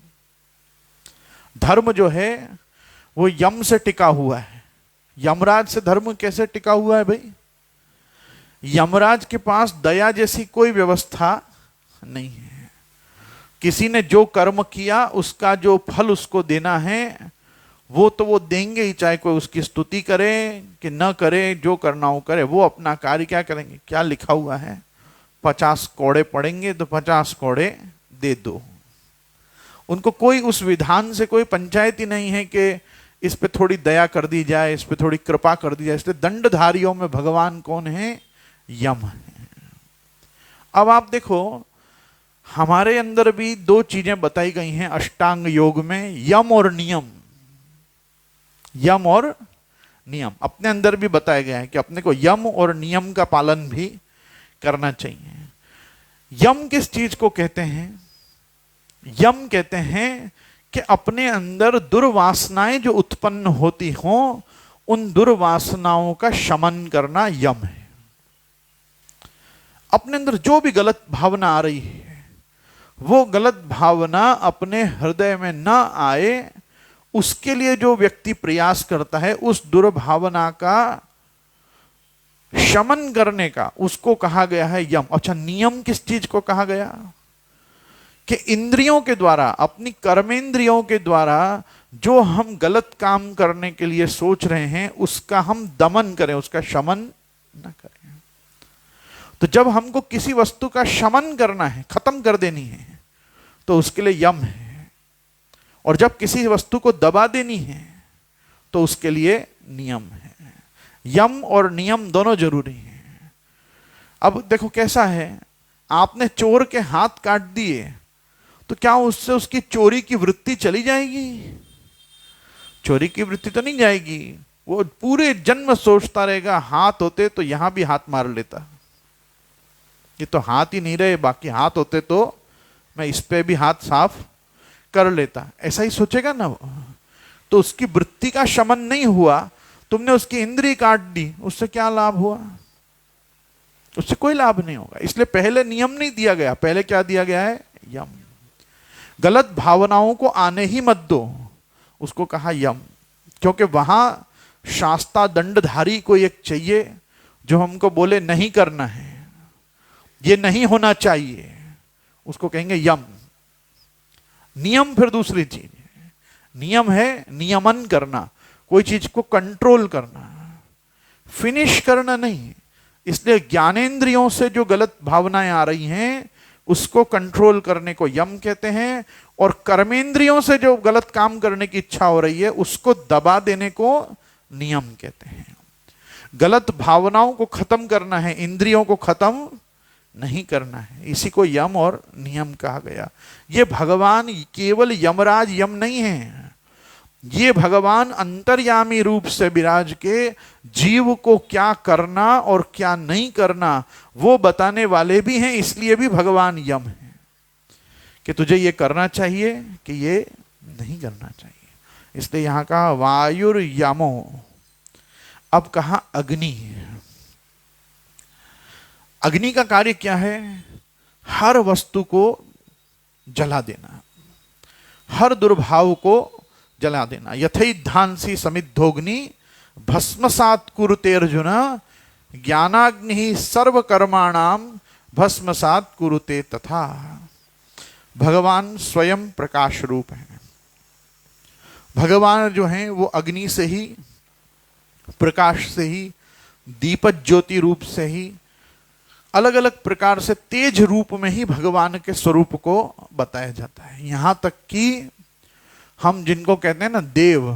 धर्म जो है वो यम से टिका हुआ है। यमराज से धर्म कैसे टिका हुआ है भाई? यमराज के पास दया जैसी कोई व्यवस्था नहीं है। किसी ने जो कर्म किया उसका जो फल उसको देना है वो तो वो देंगे ही, चाहे कोई उसकी स्तुति करे कि न करे, जो करना हो करे। वो अपना कार्य क्या करेंगे? क्या लिखा हुआ है? 50 कौड़े पड़ेंगे तो 50 कौड़े दे दो। उनको कोई उस विधान से कोई पंचायत ही नहीं है कि इस पे थोड़ी दया कर दी जाए, इस पे थोड़ी कृपा कर दी जाए। इसलिए दंडधारियों में भगवान कौन है? यम है। अब आप देखो हमारे अंदर भी 2 चीजें बताई गई हैं अष्टांग योग में, यम और नियम। यम और नियम अपने अंदर भी बताया गया है कि अपने को यम और नियम का पालन भी करना चाहिए। यम किस चीज को कहते हैं? यम कहते हैं कि अपने अंदर दुर्वासनाएं जो उत्पन्न होती हों, उन दुर्वासनाओं का शमन करना यम है। अपने अंदर जो भी गलत भावना आ रही है, वो गलत भावना अपने हृदय में न आए, उसके लिए जो व्यक्ति प्रयास करता है, उस दुर्भावना का शमन करने का, उसको कहा गया है यम। अच्छा, नियम किस चीज को कहा गया? कि इंद्रियों के द्वारा, अपनी कर्मेंद्रियों के द्वारा जो हम गलत काम करने के लिए सोच रहे हैं, उसका हम दमन करें, उसका शमन न करें। तो जब हमको किसी वस्तु का शमन करना है, खत्म कर देनी है, तो उसके लिए यम है। और जब किसी वस्तु को दबा देनी है तो उसके लिए नियम है। यम और नियम दोनों जरूरी हैं। अब देखो कैसा है, आपने चोर के हाथ काट दिए तो क्या उससे उसकी चोरी की वृत्ति चली जाएगी? चोरी की वृत्ति तो नहीं जाएगी। वो पूरे जन्म सोचता रहेगा हाथ होते तो यहां भी हाथ मार लेता, ये तो हाथ ही नहीं रहे, बाकी हाथ होते तो मैं इस पे भी हाथ साफ कर लेता। ऐसा ही सोचेगा ना वो। तो उसकी वृत्ति का शमन नहीं हुआ, तुमने उसकी इंद्रिय काट दी, उससे क्या लाभ हुआ? उससे कोई लाभ नहीं होगा। इसलिए पहले नियम नहीं दिया गया, पहले क्या दिया गया है? यम। गलत भावनाओं को आने ही मत दो, उसको कहा यम। क्योंकि वहां शास्ता दंडधारी को एक चाहिए जो हमको बोले नहीं करना है, ये नहीं होना चाहिए, उसको कहेंगे यम। नियम फिर दूसरी चीज है। नियम है नियमन करना, कोई चीज को कंट्रोल करना, फिनिश करना नहीं। इसलिए ज्ञानेंद्रियों से जो गलत भावनाएं आ रही हैं उसको कंट्रोल करने को यम कहते हैं, और कर्मेंद्रियों से जो गलत काम करने की इच्छा हो रही है उसको दबा देने को नियम कहते हैं। गलत भावनाओं को खत्म करना है, इंद्रियों को खत्म नहीं करना है, इसी को यम और नियम कहा गया। ये भगवान केवल यमराज यम नहीं है, ये भगवान अंतर्यामी रूप से विराज के जीव को क्या करना और क्या नहीं करना वो बताने वाले भी हैं। इसलिए भी भगवान यम है कि तुझे ये करना चाहिए कि ये नहीं करना चाहिए। इसलिए यहां कहा वायुर यमो। अब कहा अग्नि। अग्नि का कार्य क्या है? हर वस्तु को जला देना, हर दुर्भाव को जला देना। यथैधांसी समिद्धोग्नि भस्मसात कुरुते अर्जुन, ज्ञानाग्नि सर्व कर्माणाम भस्मसात कुरुते तथा। भगवान स्वयं प्रकाश रूप है। भगवान जो हैं वो अग्नि से ही, प्रकाश से ही, दीपक ज्योति रूप से ही, अलग अलग प्रकार से तेज रूप में ही भगवान के स्वरूप को बताया जाता है। यहां तक कि हम जिनको कहते हैं ना देव,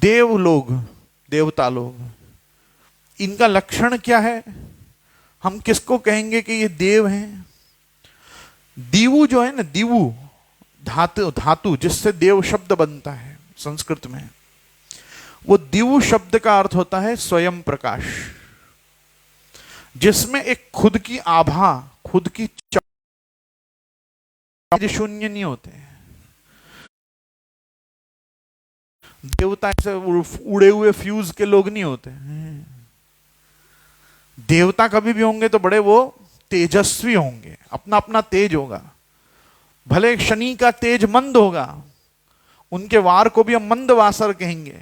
देव लोग, देवता लोग, इनका लक्षण क्या है? हम किसको कहेंगे कि ये देव हैं? दीवु जो है ना, दीवु धातु, धातु जिससे देव शब्द बनता है संस्कृत में, वो दीवु शब्द का अर्थ होता है स्वयं प्रकाश, जिसमें एक खुद की आभा, खुद की शून्य नहीं होते। देवता ऐसे उड़े हुए फ्यूज के लोग नहीं होते। देवता कभी भी होंगे तो बड़े वो तेजस्वी होंगे, अपना अपना तेज होगा। भले शनि का तेज मंद होगा, उनके वार को भी हम मंद वासर कहेंगे,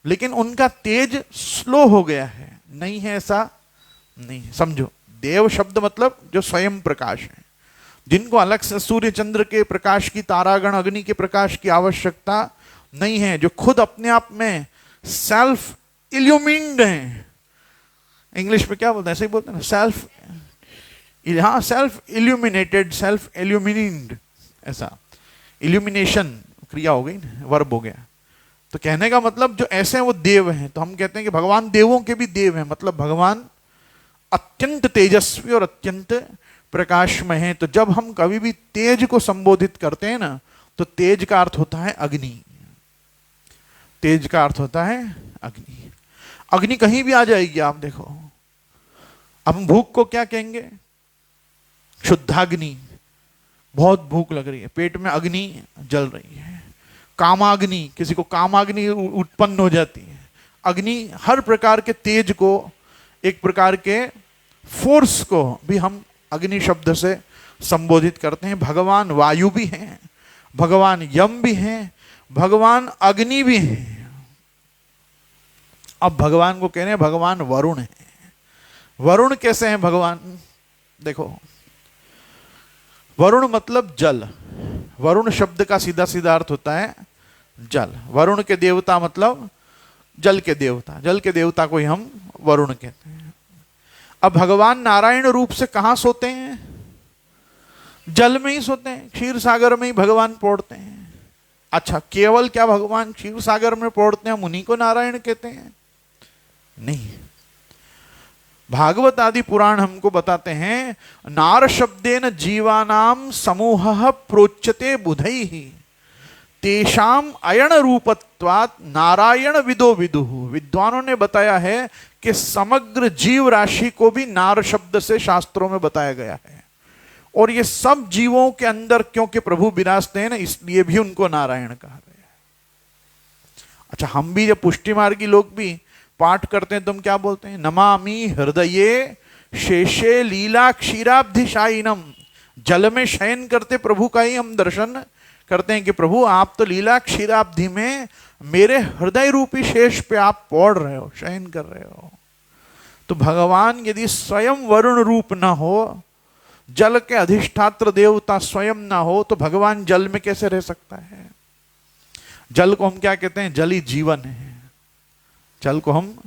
लेकिन उनका तेज स्लो हो गया है, नहीं है ऐसा नहीं। समझो, देव शब्द मतलब जो स्वयं प्रकाश है, जिनको अलग से सूर्य चंद्र के प्रकाश की, तारागण अग्नि के प्रकाश की आवश्यकता नहीं है, जो खुद अपने आप में सेल्फ इल्यूमिन्ड हैं। इंग्लिश में क्या बोलते हैं? ऐसे ही बोलते हैं ना, सेल्फ, हाँ, सेल्फ इल्यूमिनेटेड, सेल्फ इल्यूमिनिंड, ऐसा इल्यूमिनेशन क्रिया हो गई ना, वर्ब हो गया। तो कहने का मतलब जो ऐसे हैं वो देव हैं। तो हम कहते हैं कि भगवान देवों के भी देव हैं, मतलब भगवान अत्यंत तेजस्वी और अत्यंत प्रकाशमय है। तो जब हम कभी भी तेज को संबोधित करते हैं ना, तो तेज का अर्थ होता है अग्नि। तेज का अर्थ होता है अग्नि। अग्नि कहीं भी आ जाएगी, आप देखो। अब हम भूख को क्या कहेंगे? शुद्धाग्नि। बहुत भूख लग रही है, पेट में अग्नि जल रही है। कामाग्नि, किसी को कामाग्नि उत्पन्न हो जाती है। अग्नि हर प्रकार के तेज को, एक प्रकार के फोर्स को भी हम अग्नि शब्द से संबोधित करते हैं। भगवान वायु भी हैं, भगवान यम भी हैं, भगवान अग्नि भी हैं। अब भगवान को कह रहे हैं भगवान वरुण है। वरुण कैसे हैं भगवान? देखो, वरुण मतलब जल। वरुण शब्द का सीधा सीधा अर्थ होता है जल। वरुण के देवता मतलब जल के देवता, जल के देवता को ही हम वरुण कहते हैं। अब भगवान नारायण रूप से कहां सोते हैं? जल में ही सोते हैं, क्षीर सागर में ही भगवान पौड़ते हैं। अच्छा, केवल क्या भगवान क्षीर सागर में पौड़ते हैं, हम उन्हीं को नारायण कहते हैं? नहीं। भागवत आदि पुराण हमको बताते हैं, नार शब्देन जीवानाम समूह प्रोच्यते बुधैहि तेषाम अयण रूपत्वात् नारायण विदो विदुः। विद्वानों ने बताया है कि समग्र जीव राशि को भी नार शब्द से शास्त्रों में बताया गया है, और ये सब जीवों के अंदर क्योंकि प्रभु विराजते हैं ना, इसलिए भी उनको नारायण कहा गया है। अच्छा, हम भी जब पुष्टि मार्गी लोग भी पाठ करते हैं तो हम क्या बोलते हैं? नमामि हृदये शेषे लीला क्षीराब्धिशायिनम। जल में शयन करते प्रभु का ही हम दर्शन करते हैं कि प्रभु आप तो लीला क्षीराब्धि में मेरे हृदय रूपी शेष पे आप पौड़ रहे हो, शयन कर रहे हो। तो भगवान यदि स्वयं वरुण रूप न हो, जल के अधिष्ठात्र देवता स्वयं ना हो, तो भगवान जल में कैसे रह सकता है? जल को हम क्या कहते हैं? जल ही जीवन है। जल को हम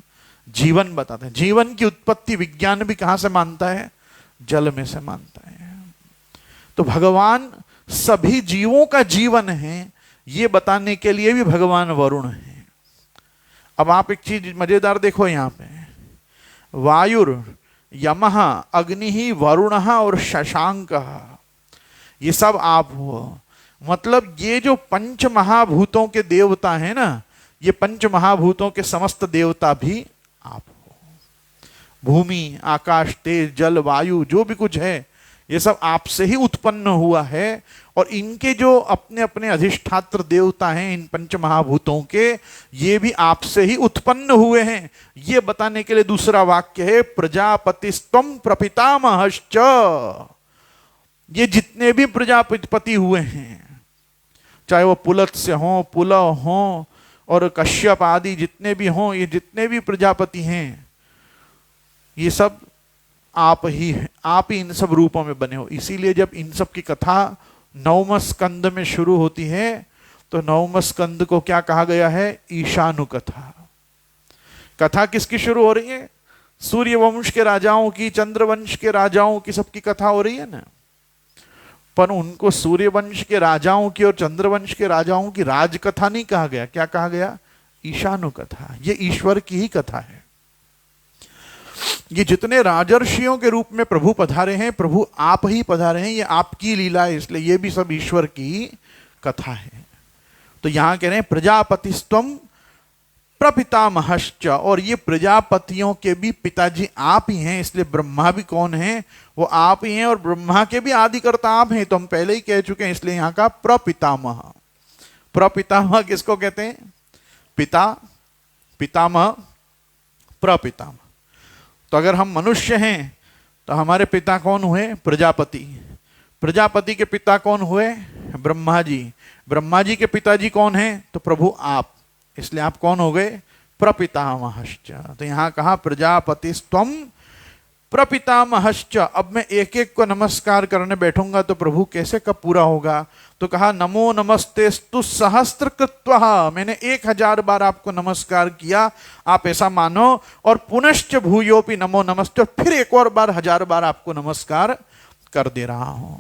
जीवन बताते हैं। जीवन की उत्पत्ति विज्ञान भी कहां से मानता है? जल में से मानता है। तो भगवान सभी जीवों का जीवन है, ये बताने के लिए भी भगवान वरुण है। अब आप एक चीज मजेदार देखो यहां पे, वायुर यमः अग्नि वरुण और शशांक, ये सब आप हो। मतलब ये जो पंच महाभूतों के देवता हैं ना, ये पंच महाभूतों के समस्त देवता भी आप हो। भूमि, आकाश, तेज, जल, वायु जो भी कुछ है ये सब आपसे ही उत्पन्न हुआ है। और इनके जो अपने अपने अधिष्ठात्र देवता हैं इन पंच महाभूतों के, ये भी आपसे ही उत्पन्न हुए हैं। ये बताने के लिए दूसरा वाक्य है प्रजापतिस्त्वं प्रपितामहश्च। ये जितने भी प्रजापति हुए हैं, चाहे वो पुलत्स्य हो, पुलह हो और कश्यप आदि जितने भी हों, ये जितने भी प्रजापति हैं, ये सब आप ही हैं। आप ही इन सब रूपों में बने हो। इसीलिए जब इन सब की कथा नवम स्कंद में शुरू होती है तो नवम स्कंद को क्या कहा गया है? ईशानुकथा। कथा किसकी शुरू हो रही है? सूर्य वंश के राजाओं की, चंद्रवंश के राजाओं की, सबकी कथा हो रही है ना। पर उनको सूर्य वंश के राजाओं की और चंद्रवंश के राजाओं की राजकथा नहीं कहा गया। क्या कहा गया? ईशानुकथा। ये ईश्वर की ही कथा है। ये जितने राजर्षियों के रूप में प्रभु पधारे हैं, प्रभु आप ही पधारे हैं, ये आपकी लीला है, इसलिए ये भी सब ईश्वर की कथा है। तो यहां कह रहे हैं प्रजापतिस्त्वं प्रपितामहश्च, और ये प्रजापतियों के भी पिताजी आप ही हैं। इसलिए ब्रह्मा भी कौन है? वो आप ही हैं, और ब्रह्मा के भी आदिकर्ता आप हैं। तो हम पहले ही कह चुके हैं, इसलिए यहां का प्रपितामह। प्रपितामह किसको कहते हैं? पिता, पितामह, प्रपितामह। तो अगर हम मनुष्य हैं तो हमारे पिता कौन हुए? प्रजापति। प्रजापति के पिता कौन हुए? ब्रह्मा जी। ब्रह्मा जी के पिताजी कौन हैं? तो प्रभु आप। इसलिए आप कौन हो गए? प्रपितामहश्च। तो यहां कहा प्रजापतिस्त्वं प्रपितामहश्च। अब मैं एक एक को नमस्कार करने बैठूंगा तो प्रभु कैसे कब पूरा होगा? तो कहा नमो नमस्तेस्तु सहस्त्रकृत्वः। मैंने 1000 बार आपको नमस्कार किया, आप ऐसा मानो। और पुनश्च भूयोपि नमो नमस्ते, फिर एक और बार 1000 बार आपको नमस्कार कर दे रहा हूं।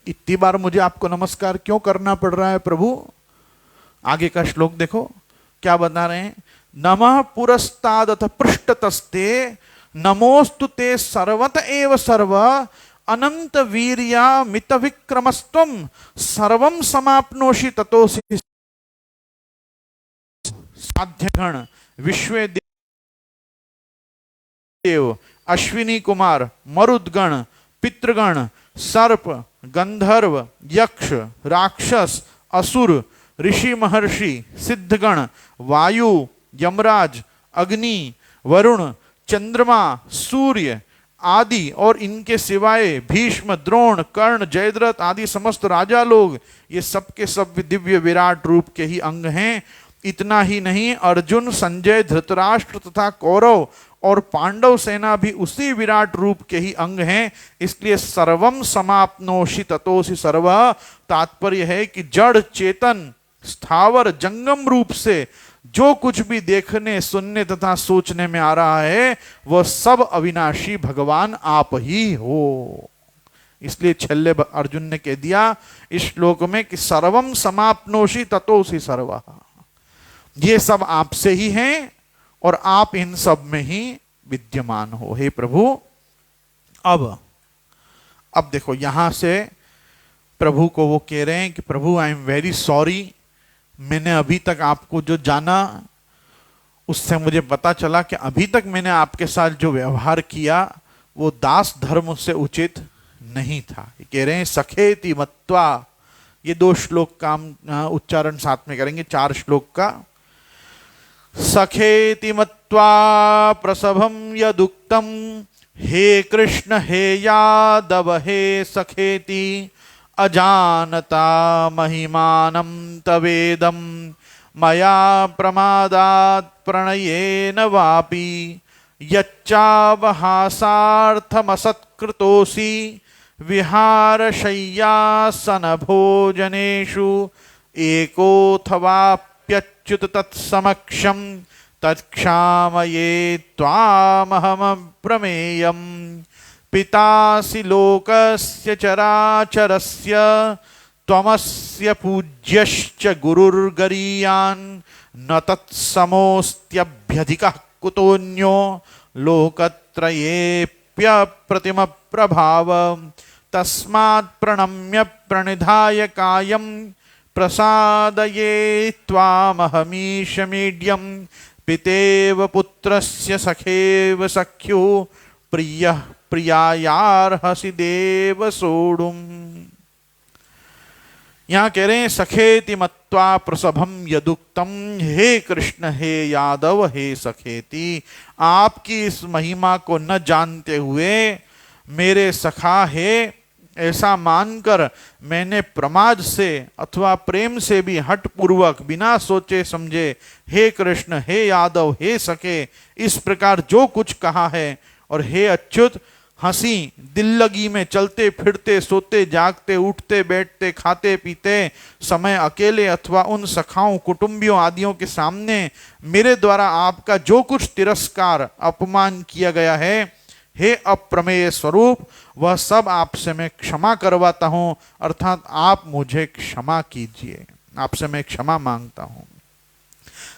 इतनी बार मुझे आपको नमस्कार क्यों करना पड़ रहा है प्रभु? आगे का श्लोक देखो क्या बता रहे हैं। नमः पुरस्तादथ पृष्ठतस्ते नमोस्तु ते सर्वत एव सर्व अनंत वीर्या मित विक्रमस्त्वं सर्वं समाप्नोषि ततोसि साध्यगण विश्वे देव अश्विनी कुमार मरुद्गण पितृगण सर्प गंधर्व यक्ष राक्षस असुर ऋषि महर्षि सिद्धगण वायु यमराज अग्नि वरुण चंद्रमा सूर्य आदि और इनके सिवाय भीष्म द्रोण कर्ण जयद्रथ आदि समस्त राजा लोग, ये सब के सब दिव्य विराट रूप के ही अंग हैं। इतना ही नहीं, अर्जुन संजय धृतराष्ट्र तथा कौरव और पांडव सेना भी उसी विराट रूप के ही अंग हैं। इसलिए सर्वम समाप्नोषि ततोसि सर्व। तात्पर्य है कि जड़ चेतन स्थावर जंगम रूप से जो कुछ भी देखने सुनने तथा सोचने में आ रहा है वह सब अविनाशी भगवान आप ही हो। इसलिए छल्ले अर्जुन ने कह दिया इस श्लोक में कि सर्वम समाप्नोषि ततोसि सर्वः। ये सब आपसे ही हैं और आप इन सब में ही विद्यमान हो हे प्रभु। अब देखो यहां से प्रभु को वो कह रहे हैं कि प्रभु आई एम वेरी सॉरी, मैंने अभी तक आपको जो जाना उससे मुझे पता चला कि अभी तक मैंने आपके साथ जो व्यवहार किया वो दास धर्म से उचित नहीं था। ये कह रहे हैं सखेति मत्वा। ये 2 श्लोक का उच्चारण साथ में करेंगे, 4 श्लोक का। सखेति मत्वा प्रसभं यदुक्तं हे कृष्ण हे यादव हे सखेति अजानता महिमानं तवेदं मया प्रमादात् प्रणयेन वापि यच्चावहासार्थमसत्कृतोऽसि विहारशय्यासनभोजनेषु एकोऽथवाप्यच्युत तत्समक्षं तत्क्षामये त्वामहमप्रमेयम् पितासि लोकस्य चराचरस्य त्वमस्य पूज्यश्च गुरुर्गरीयान् न तत्समोऽस्त्यभ्यधिकः कुतोऽन्यो लोकत्रयेऽप्यप्रतिमप्रभाव तस्मात् प्रणम्य प्रणिधाय कायं प्रसादये त्वामहमीशमीड्यं पितेव पुत्रस्य सखेव सख्युः प्रियः प्रियायार्हसि देव सोढुम्। यहाँ कह रहे हैं सखेति मत्वा प्रसभम यदुक्तम, हे कृष्ण हे यादव हे सखेति, आपकी इस महिमा को न जानते हुए मेरे सखा है ऐसा मानकर मैंने प्रमाद से अथवा प्रेम से भी हठ पूर्वक बिना सोचे समझे हे कृष्ण हे यादव हे सखे इस प्रकार जो कुछ कहा है। और हे अच्युत, हंसी दिल लगी में चलते फिरते सोते जागते उठते बैठते खाते पीते समय अकेले अथवा उन सखाओं कुटुंबियों आदियों के सामने मेरे द्वारा आपका जो कुछ तिरस्कार अपमान किया गया है, हे अप्रमेय स्वरूप, वह सब आपसे मैं क्षमा करवाता हूँ, अर्थात आप मुझे क्षमा कीजिए, आपसे मैं क्षमा मांगता हूँ।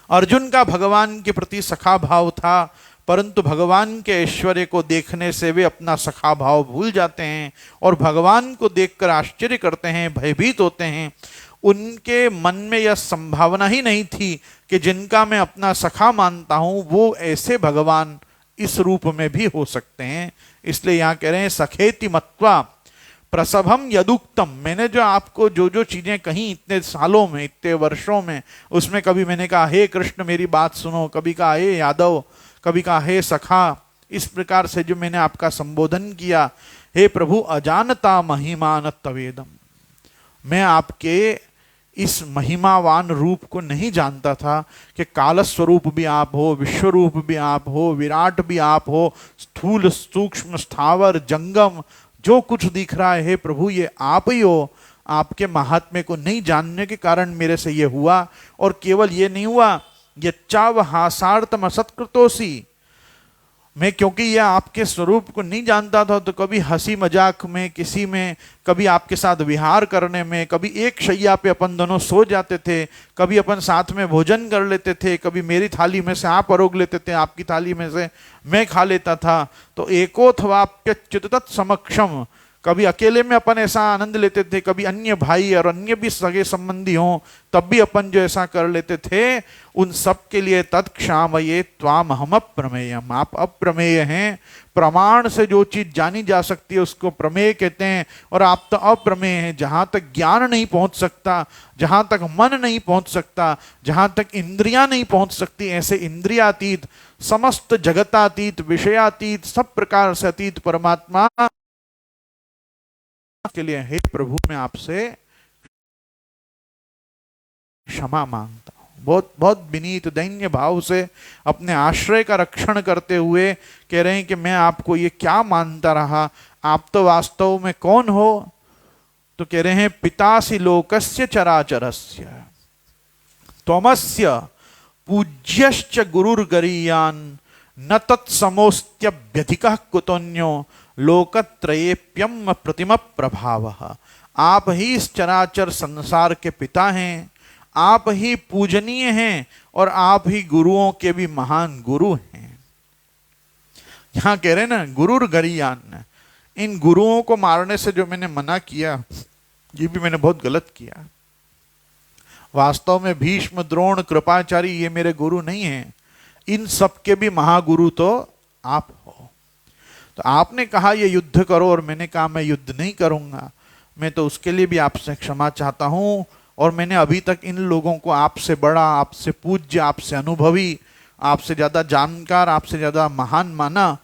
अर्जुन का भगवान के प्रति सखा भाव था, परंतु भगवान के ऐश्वर्य को देखने से वे अपना सखा भाव भूल जाते हैं और भगवान को देखकर आश्चर्य करते हैं, भयभीत होते हैं। उनके मन में यह संभावना ही नहीं थी कि जिनका मैं अपना सखा मानता हूं वो ऐसे भगवान इस रूप में भी हो सकते हैं। इसलिए यहाँ कह रहे हैं सखेति मत्वा प्रसभम यदुक्तम, मैंने जो आपको जो जो चीजें कही इतने सालों में इतने वर्षों में, उसमें कभी मैंने कहा हे कृष्ण मेरी बात सुनो, कभी कहा हे यादव, कभी कहा हे सखा, इस प्रकार से जो मैंने आपका संबोधन किया, हे प्रभु अजानता महिमान तवेदम, मैं आपके इस महिमावान रूप को नहीं जानता था कि काल स्वरूप भी आप हो, विश्व रूप भी आप हो, विराट भी आप हो, स्थूल सूक्ष्म स्थावर जंगम जो कुछ दिख रहा है हे प्रभु ये आप ही हो। आपके महात्म्य को नहीं जानने के कारण मेरे से ये हुआ। और केवल ये नहीं हुआ, यच्चावहासार्थम असत्कृतोसी, मैं क्योंकि यह आपके स्वरूप को नहीं जानता था तो कभी हंसी मजाक में किसी में, कभी आपके साथ विहार करने में, कभी एक शैया पे अपन दोनों सो जाते थे, कभी अपन साथ में भोजन कर लेते थे, कभी मेरी थाली में से आप परोग लेते थे, आपकी थाली में से मैं खा लेता था। तो एकोऽथवाप्यच्युत तत्समक्षम, कभी अकेले में अपन ऐसा आनंद लेते थे, कभी अन्य भाई और अन्य भी सगे संबंधी हों तब भी अपन जो ऐसा कर लेते थे, उन सब के लिए तत्क्षामये त्वामहम अप्रमेयम, आप अप्रमेय हैं। प्रमाण से जो चीज जानी जा सकती है उसको प्रमेय कहते हैं, और आप तो अप्रमेय हैं। जहां तक ज्ञान नहीं पहुंच सकता, जहां तक मन नहीं पहुंच सकता, जहां तक इंद्रियां नहीं पहुंच सकती, ऐसे इंद्रियातीत, समस्त जगतातीत, विषयातीत, सब प्रकार से अतीत परमात्मा के लिए हे प्रभु मैं आपसे क्षमा मांगता हूं। बहुत बहुत विनीत दैन्य भाव से अपने आश्रय का रक्षण करते हुए कह रहे हैं कि मैं आपको ये क्या मानता रहा, आप तो वास्तव में कौन हो? तो कह रहे हैं पितासि लोकस्य चराचरस्य त्वमस्य पूज्यश्च गुरुर्गरीयान् न तत्समोऽस्त्यभ्यधिकः कुतोऽन्यो लोकत्रयेऽप्यम प्रतिम प्रभावः। आप ही इस चराचर संसार के पिता हैं, आप ही पूजनीय हैं और आप ही गुरुओं के भी महान गुरु हैं। यहां कह रहे हैं ना गुरुर गरीयान, इन गुरुओं को मारने से जो मैंने मना किया ये भी मैंने बहुत गलत किया। वास्तव में भीष्म द्रोण कृपाचार्य ये मेरे गुरु नहीं हैं, इन सबके भी महागुरु तो आप हो। तो आपने कहा ये युद्ध करो और मैंने कहा मैं युद्ध नहीं करूंगा, मैं तो उसके लिए भी आपसे क्षमा चाहता हूं। और मैंने अभी तक इन लोगों को आपसे बड़ा, आपसे पूज्य, आपसे अनुभवी आपसे ज्यादा जानकार, आपसे ज्यादा महान माना,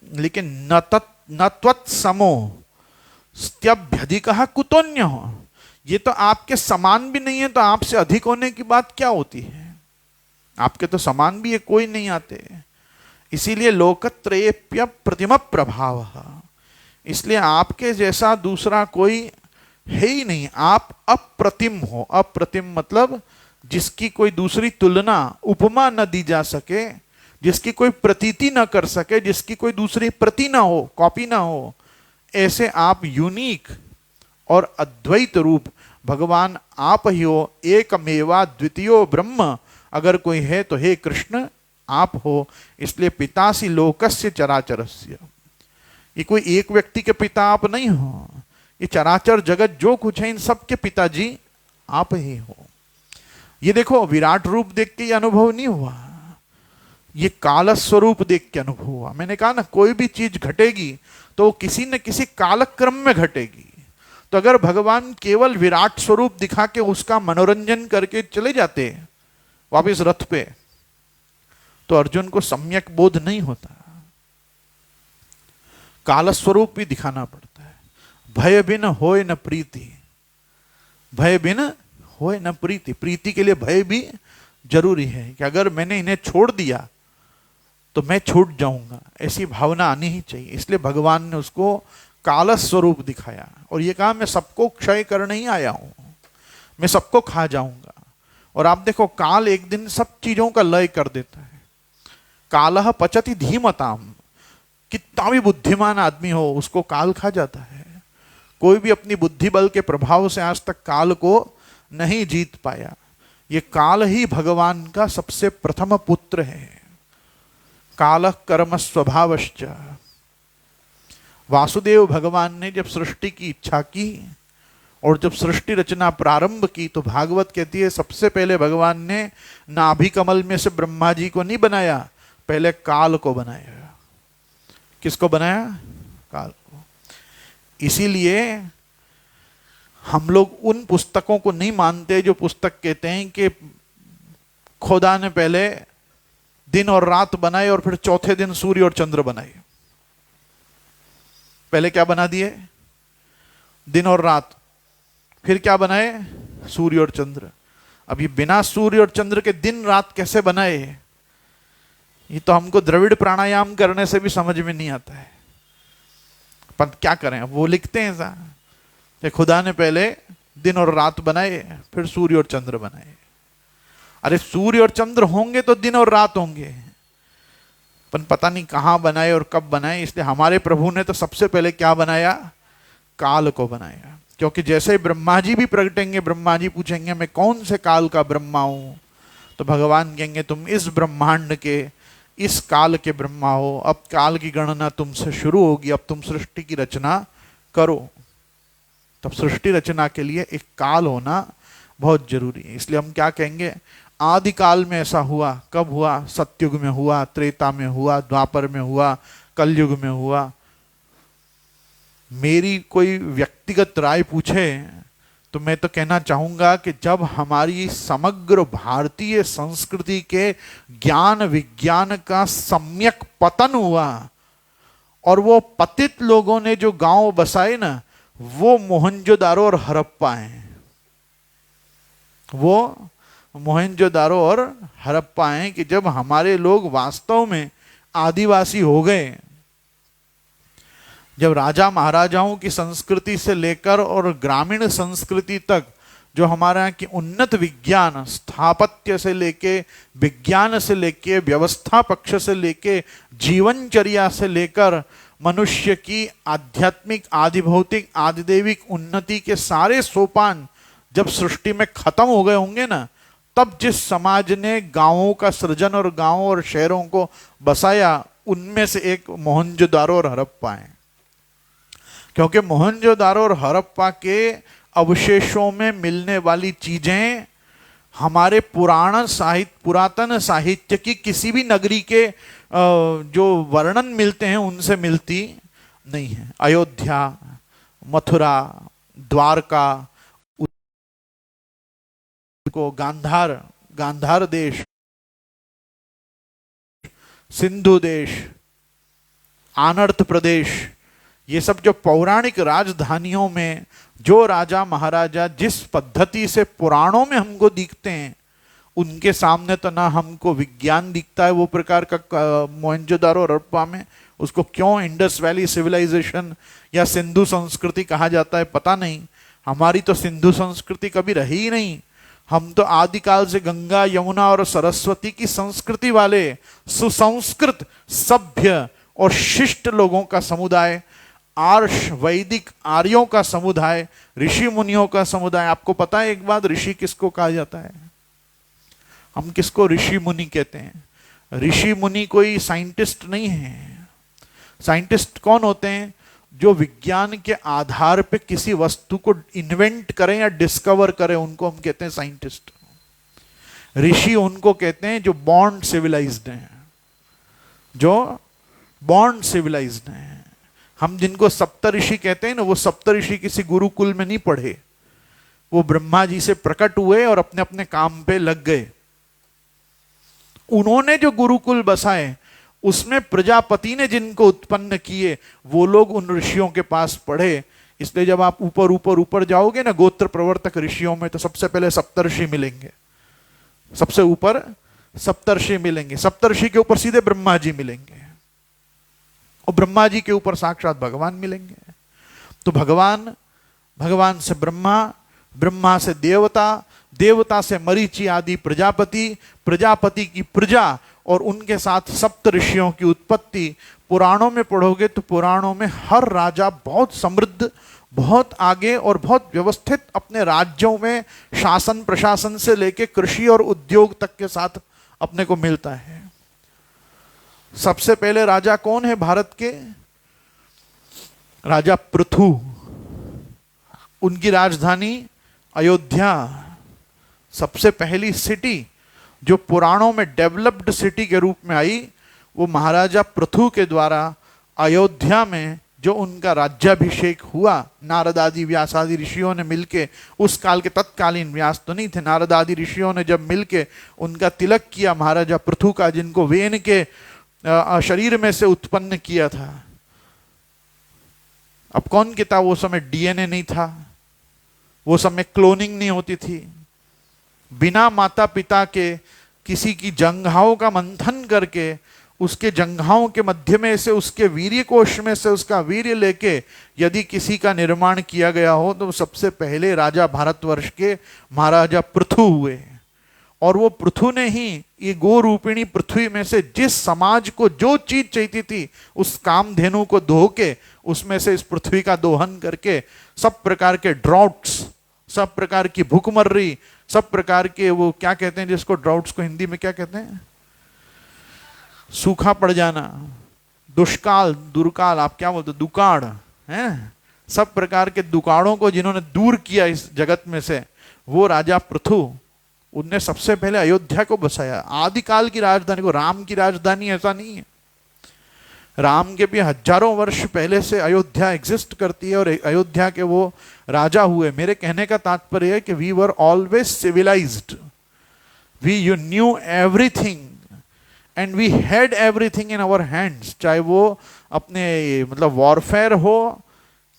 लेकिन न त्वत्समो स्त्यभ्यधिकः कुतोऽन्यः, ये तो आपके समान भी नहीं है, तो आपसे अधिक होने की बात क्या होती है? आपके तो समान भी है कोई नहीं आते। इसीलिए लोकत्रयेप्य प्रतिम प्रभाव, इसलिए आपके जैसा दूसरा कोई है ही नहीं। आप अप्रतिम हो। अप्रतिम मतलब जिसकी कोई दूसरी तुलना, उपमा न दी जा सके, जिसकी कोई प्रतीति न कर सके, जिसकी कोई दूसरी प्रति ना हो, कॉपी ना हो, ऐसे आप यूनिक और अद्वैत रूप भगवान आप ही हो। एकमेवा द्वितीयो ब्रह्म, अगर कोई है तो हे कृष्ण आप हो। इसलिए पितासी लोकस्य चराचरस्य, ये कोई एक व्यक्ति के पिता आप नहीं हो, ये चराचर जगत जो कुछ है इन सब के पिताजी आप ही हो। ये देखो विराट रूप देख के ये अनुभव नहीं हुआ, ये काल स्वरूप देख के अनुभव हुआ। मैंने कहा ना, कोई भी चीज घटेगी तो किसी न किसी कालक्रम में घटेगी। तो अगर भगवान केवल विराट स्वरूप दिखा के उसका मनोरंजन करके चले जाते वापिस रथ पे, तो अर्जुन को सम्यक बोध नहीं होता। काल स्वरूप भी दिखाना पड़ता है। भय बिन होय न प्रीति, भय बिन होय न प्रीति, प्रीति के लिए भय भी जरूरी है कि अगर मैंने इन्हें छोड़ दिया तो मैं छूट जाऊंगा, ऐसी भावना आनी ही चाहिए। इसलिए भगवान ने उसको काल स्वरूप दिखाया और ये कहा मैं सबको क्षय करने ही आया हूं, मैं सबको खा जाऊंगा। और आप देखो काल एक दिन सब चीजों का लय कर देता है। कालह पचति धीमताम, कितना भी बुद्धिमान आदमी हो उसको काल खा जाता है। कोई भी अपनी बुद्धि बल के प्रभाव से आज तक काल को नहीं जीत पाया। ये काल ही भगवान का सबसे प्रथम पुत्र है। काल कर्म स्वभावश्च, वासुदेव भगवान ने जब सृष्टि की इच्छा की और जब सृष्टि रचना प्रारंभ की तो भागवत कहती है सबसे पहले भगवान ने नाभि कमल में से ब्रह्मा जी को नहीं बनाया, पहले काल को बनाया। किसको बनाया? काल को। इसीलिए हम लोग उन पुस्तकों को नहीं मानते जो पुस्तक कहते हैं कि खुदा ने पहले दिन और रात बनाए और फिर चौथे दिन सूर्य और चंद्र बनाए। पहले क्या बना दिए? दिन और रात। फिर क्या बनाए? सूर्य और चंद्र। अब ये बिना सूर्य और चंद्र के दिन रात कैसे बनाए? ये तो हमको द्रविड़ प्राणायाम करने से भी समझ में नहीं आता है। पर क्या करें, वो लिखते हैं ऐसा कि खुदा ने पहले दिन और रात बनाए फिर सूर्य और चंद्र बनाए। अरे सूर्य और चंद्र होंगे तो दिन और रात होंगे, पर पता नहीं कहां बनाए और कब बनाए। इसलिए हमारे प्रभु ने तो सबसे पहले क्या बनाया? काल को बनाया। क्योंकि जैसे ही ब्रह्मा जी भी प्रगटेंगे, ब्रह्मा जी पूछेंगे मैं कौन से काल का ब्रह्मा हूं, तो भगवान कहेंगे तुम इस ब्रह्मांड के इस काल के ब्रह्मा हो। अब काल की गणना तुमसे शुरू होगी, अब तुम सृष्टि की रचना करो। तब सृष्टि रचना के लिए एक काल होना बहुत जरूरी है। इसलिए हम क्या कहेंगे? आदि काल में ऐसा हुआ। कब हुआ? सतयुग में हुआ, त्रेता में हुआ, द्वापर में हुआ, कलयुग में हुआ। मेरी कोई व्यक्तिगत राय पूछे तो मैं तो कहना चाहूंगा कि जब हमारी समग्र भारतीय संस्कृति के ज्ञान विज्ञान का सम्यक पतन हुआ और वो पतित लोगों ने जो गांव बसाए ना, वो मोहनजोदारो और हड़प्पा हैं। वो मोहनजोदारो और हड़प्पा हैं कि जब हमारे लोग वास्तव में आदिवासी हो गए, जब राजा महाराजाओं की संस्कृति से लेकर और ग्रामीण संस्कृति तक जो हमारे यहाँ की उन्नत विज्ञान, स्थापत्य से लेके, विज्ञान से लेके, व्यवस्था पक्ष से लेके, जीवनचर्या से लेकर मनुष्य की आध्यात्मिक, आदि भौतिक, आदिदेविक उन्नति के सारे सोपान जब सृष्टि में खत्म हो गए होंगे ना, तब जिस समाज ने गांवों का सृजन और गांवों और शहरों को बसाया, उनमें से एक मोहनजोदारो और हड़प्पा है। क्योंकि मोहनजोदारो और हड़प्पा के अवशेषों में मिलने वाली चीजें हमारे पुरातन साहित्य की किसी भी नगरी के जो वर्णन मिलते हैं उनसे मिलती नहीं है। अयोध्या, मथुरा, द्वारका को गांधार देश सिंधु देश, आनर्त प्रदेश, ये सब जो पौराणिक राजधानियों में जो राजा महाराजा जिस पद्धति से पुराणों में हमको दिखते हैं, उनके सामने तो ना हमको विज्ञान दिखता है वो प्रकार का मोहनजोदारो और हड़प्पा में। उसको क्यों इंडस वैली सिविलाइजेशन या सिंधु संस्कृति कहा जाता है पता नहीं। हमारी तो सिंधु संस्कृति कभी रही ही नहीं। हम तो आदिकाल से गंगा यमुना और सरस्वती की संस्कृति वाले सुसंस्कृत सभ्य और शिष्ट लोगों का समुदाय, आर्ष वैदिक आर्यों का समुदाय, ऋषि मुनियों का समुदाय। आपको पता है एक बात, ऋषि किसको कहा जाता है? हम किसको ऋषि मुनि कहते हैं? ऋषि मुनि कोई साइंटिस्ट नहीं है। साइंटिस्ट कौन होते हैं? जो विज्ञान के आधार पे किसी वस्तु को इन्वेंट करें या डिस्कवर करें, उनको हम कहते हैं साइंटिस्ट। ऋषि उनको कहते हैं जो बॉर्न सिविलाइज्ड हैं, जो बॉर्न सिविलाइज्ड हैं। हम जिनको सप्तऋषि कहते हैं ना, वो सप्तऋषि किसी गुरुकुल में नहीं पढ़े, वो ब्रह्मा जी से प्रकट हुए और अपने अपने काम पे लग गए। उन्होंने जो गुरुकुल बसाए उसमें प्रजापति ने जिनको उत्पन्न किए वो लोग उन ऋषियों के पास पढ़े। इसलिए जब आप ऊपर ऊपर ऊपर जाओगे ना गोत्र प्रवर्तक ऋषियों में, तो सबसे पहले सप्तर्षि मिलेंगे, सबसे ऊपर सप्तर्षि मिलेंगे। सप्तर्षि के ऊपर सीधे ब्रह्मा जी मिलेंगे और ब्रह्मा जी के ऊपर साक्षात भगवान मिलेंगे। तो भगवान, भगवान से ब्रह्मा, ब्रह्मा से देवता, देवता से मरीचि आदि प्रजापति, प्रजापति की प्रजा और उनके साथ सप्त ऋषियों की उत्पत्ति। पुराणों में पढ़ोगे तो पुराणों में हर राजा बहुत समृद्ध, बहुत आगे और बहुत व्यवस्थित अपने राज्यों में शासन प्रशासन से लेके कृषि और उद्योग तक के साथ अपने को मिलता है। सबसे पहले राजा कौन है भारत के? राजा पृथु। उनकी राजधानी अयोध्या। सबसे पहली सिटी जो पुराणों में डेवलप्ड सिटी के रूप में आई, वो महाराजा पृथु के द्वारा अयोध्या में जो उनका राज्याभिषेक हुआ, नारद आदि व्यास आदि ऋषियों ने मिलके, उस काल के तत्कालीन व्यास तो नहीं थे, नारद आदि ऋषियों ने जब मिलके उनका तिलक किया महाराजा पृथु का, जिनको वेन के शरीर में से उत्पन्न किया था। अब कौन कहता, वो समय डीएनए नहीं था, वो समय क्लोनिंग नहीं होती थी। बिना माता पिता के किसी की जंघाओं का मंथन करके उसके जंघाओं के मध्य में से, उसके वीर्य कोश में से उसका वीर्य लेके यदि किसी का निर्माण किया गया हो, तो सबसे पहले राजा भारतवर्ष के महाराजा पृथु हुए। और वो पृथु ने ही ये गो रूपिणी पृथ्वी में से जिस समाज को जो चीज चाहिए थी, उस कामधेनु को धो के उसमें से इस पृथ्वी का दोहन करके सब प्रकार के ड्राउट्स, सब प्रकार की भूखमर्री, सब प्रकार के वो क्या कहते हैं जिसको ड्राउट्स को हिंदी में क्या कहते हैं, सूखा पड़ जाना, दुष्काल, दुर्काल, आप क्या बोलते, दुकाड़ हैं, सब प्रकार के दुकाड़ों को जिन्होंने दूर किया इस जगत में से, वो राजा पृथु। उनने सबसे पहले अयोध्या को बसाया, आदिकाल की राजधानी को। राम की राजधानी ऐसा नहीं है, राम के भी हजारों वर्ष पहले से अयोध्या एग्जिस्ट करती है और अयोध्या के वो राजा हुए। मेरे कहने का तात्पर्य है कि we were always civilised, we you knew everything and we had everything in our hands. चाहे वो अपने मतलब वॉरफेयर हो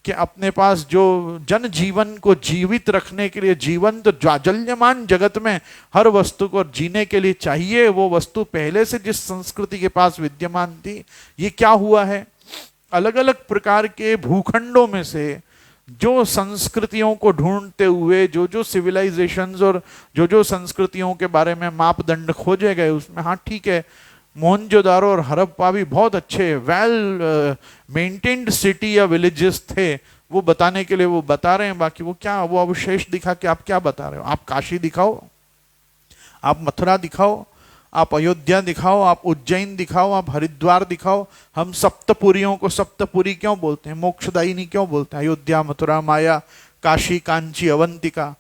कि अपने पास जो जन जीवन को जीवित रखने के लिए, जीवन तो जाजल्यमान जगत में हर वस्तु को जीने के लिए चाहिए, वो वस्तु पहले से जिस संस्कृति के पास विद्यमान थी। ये क्या हुआ है, अलग अलग प्रकार के भूखंडों में से जो संस्कृतियों को ढूंढते हुए जो जो सिविलाइजेशंस और जो जो संस्कृतियों के बारे में मापदंड खोजे गए, उसमें हाँ ठीक है, मोहनजोदारो और हड़प्पा भी बहुत अच्छे वेल मेंटेन्ड सिटी या विलेजेस थे, वो बताने के लिए वो बता रहे हैं। बाकी वो क्या, वो अवशेष दिखा के आप क्या बता रहे हो? आप काशी दिखाओ, आप मथुरा दिखाओ, आप अयोध्या दिखाओ, आप उज्जैन दिखाओ, आप हरिद्वार दिखाओ। हम सप्तपुरियों को सप्तपुरी क्यों बोलते हैं, मोक्षदायिनी क्यों बोलते हैं? अयोध्या, मथुरा, माया, काशी, कांची, अवंतिका,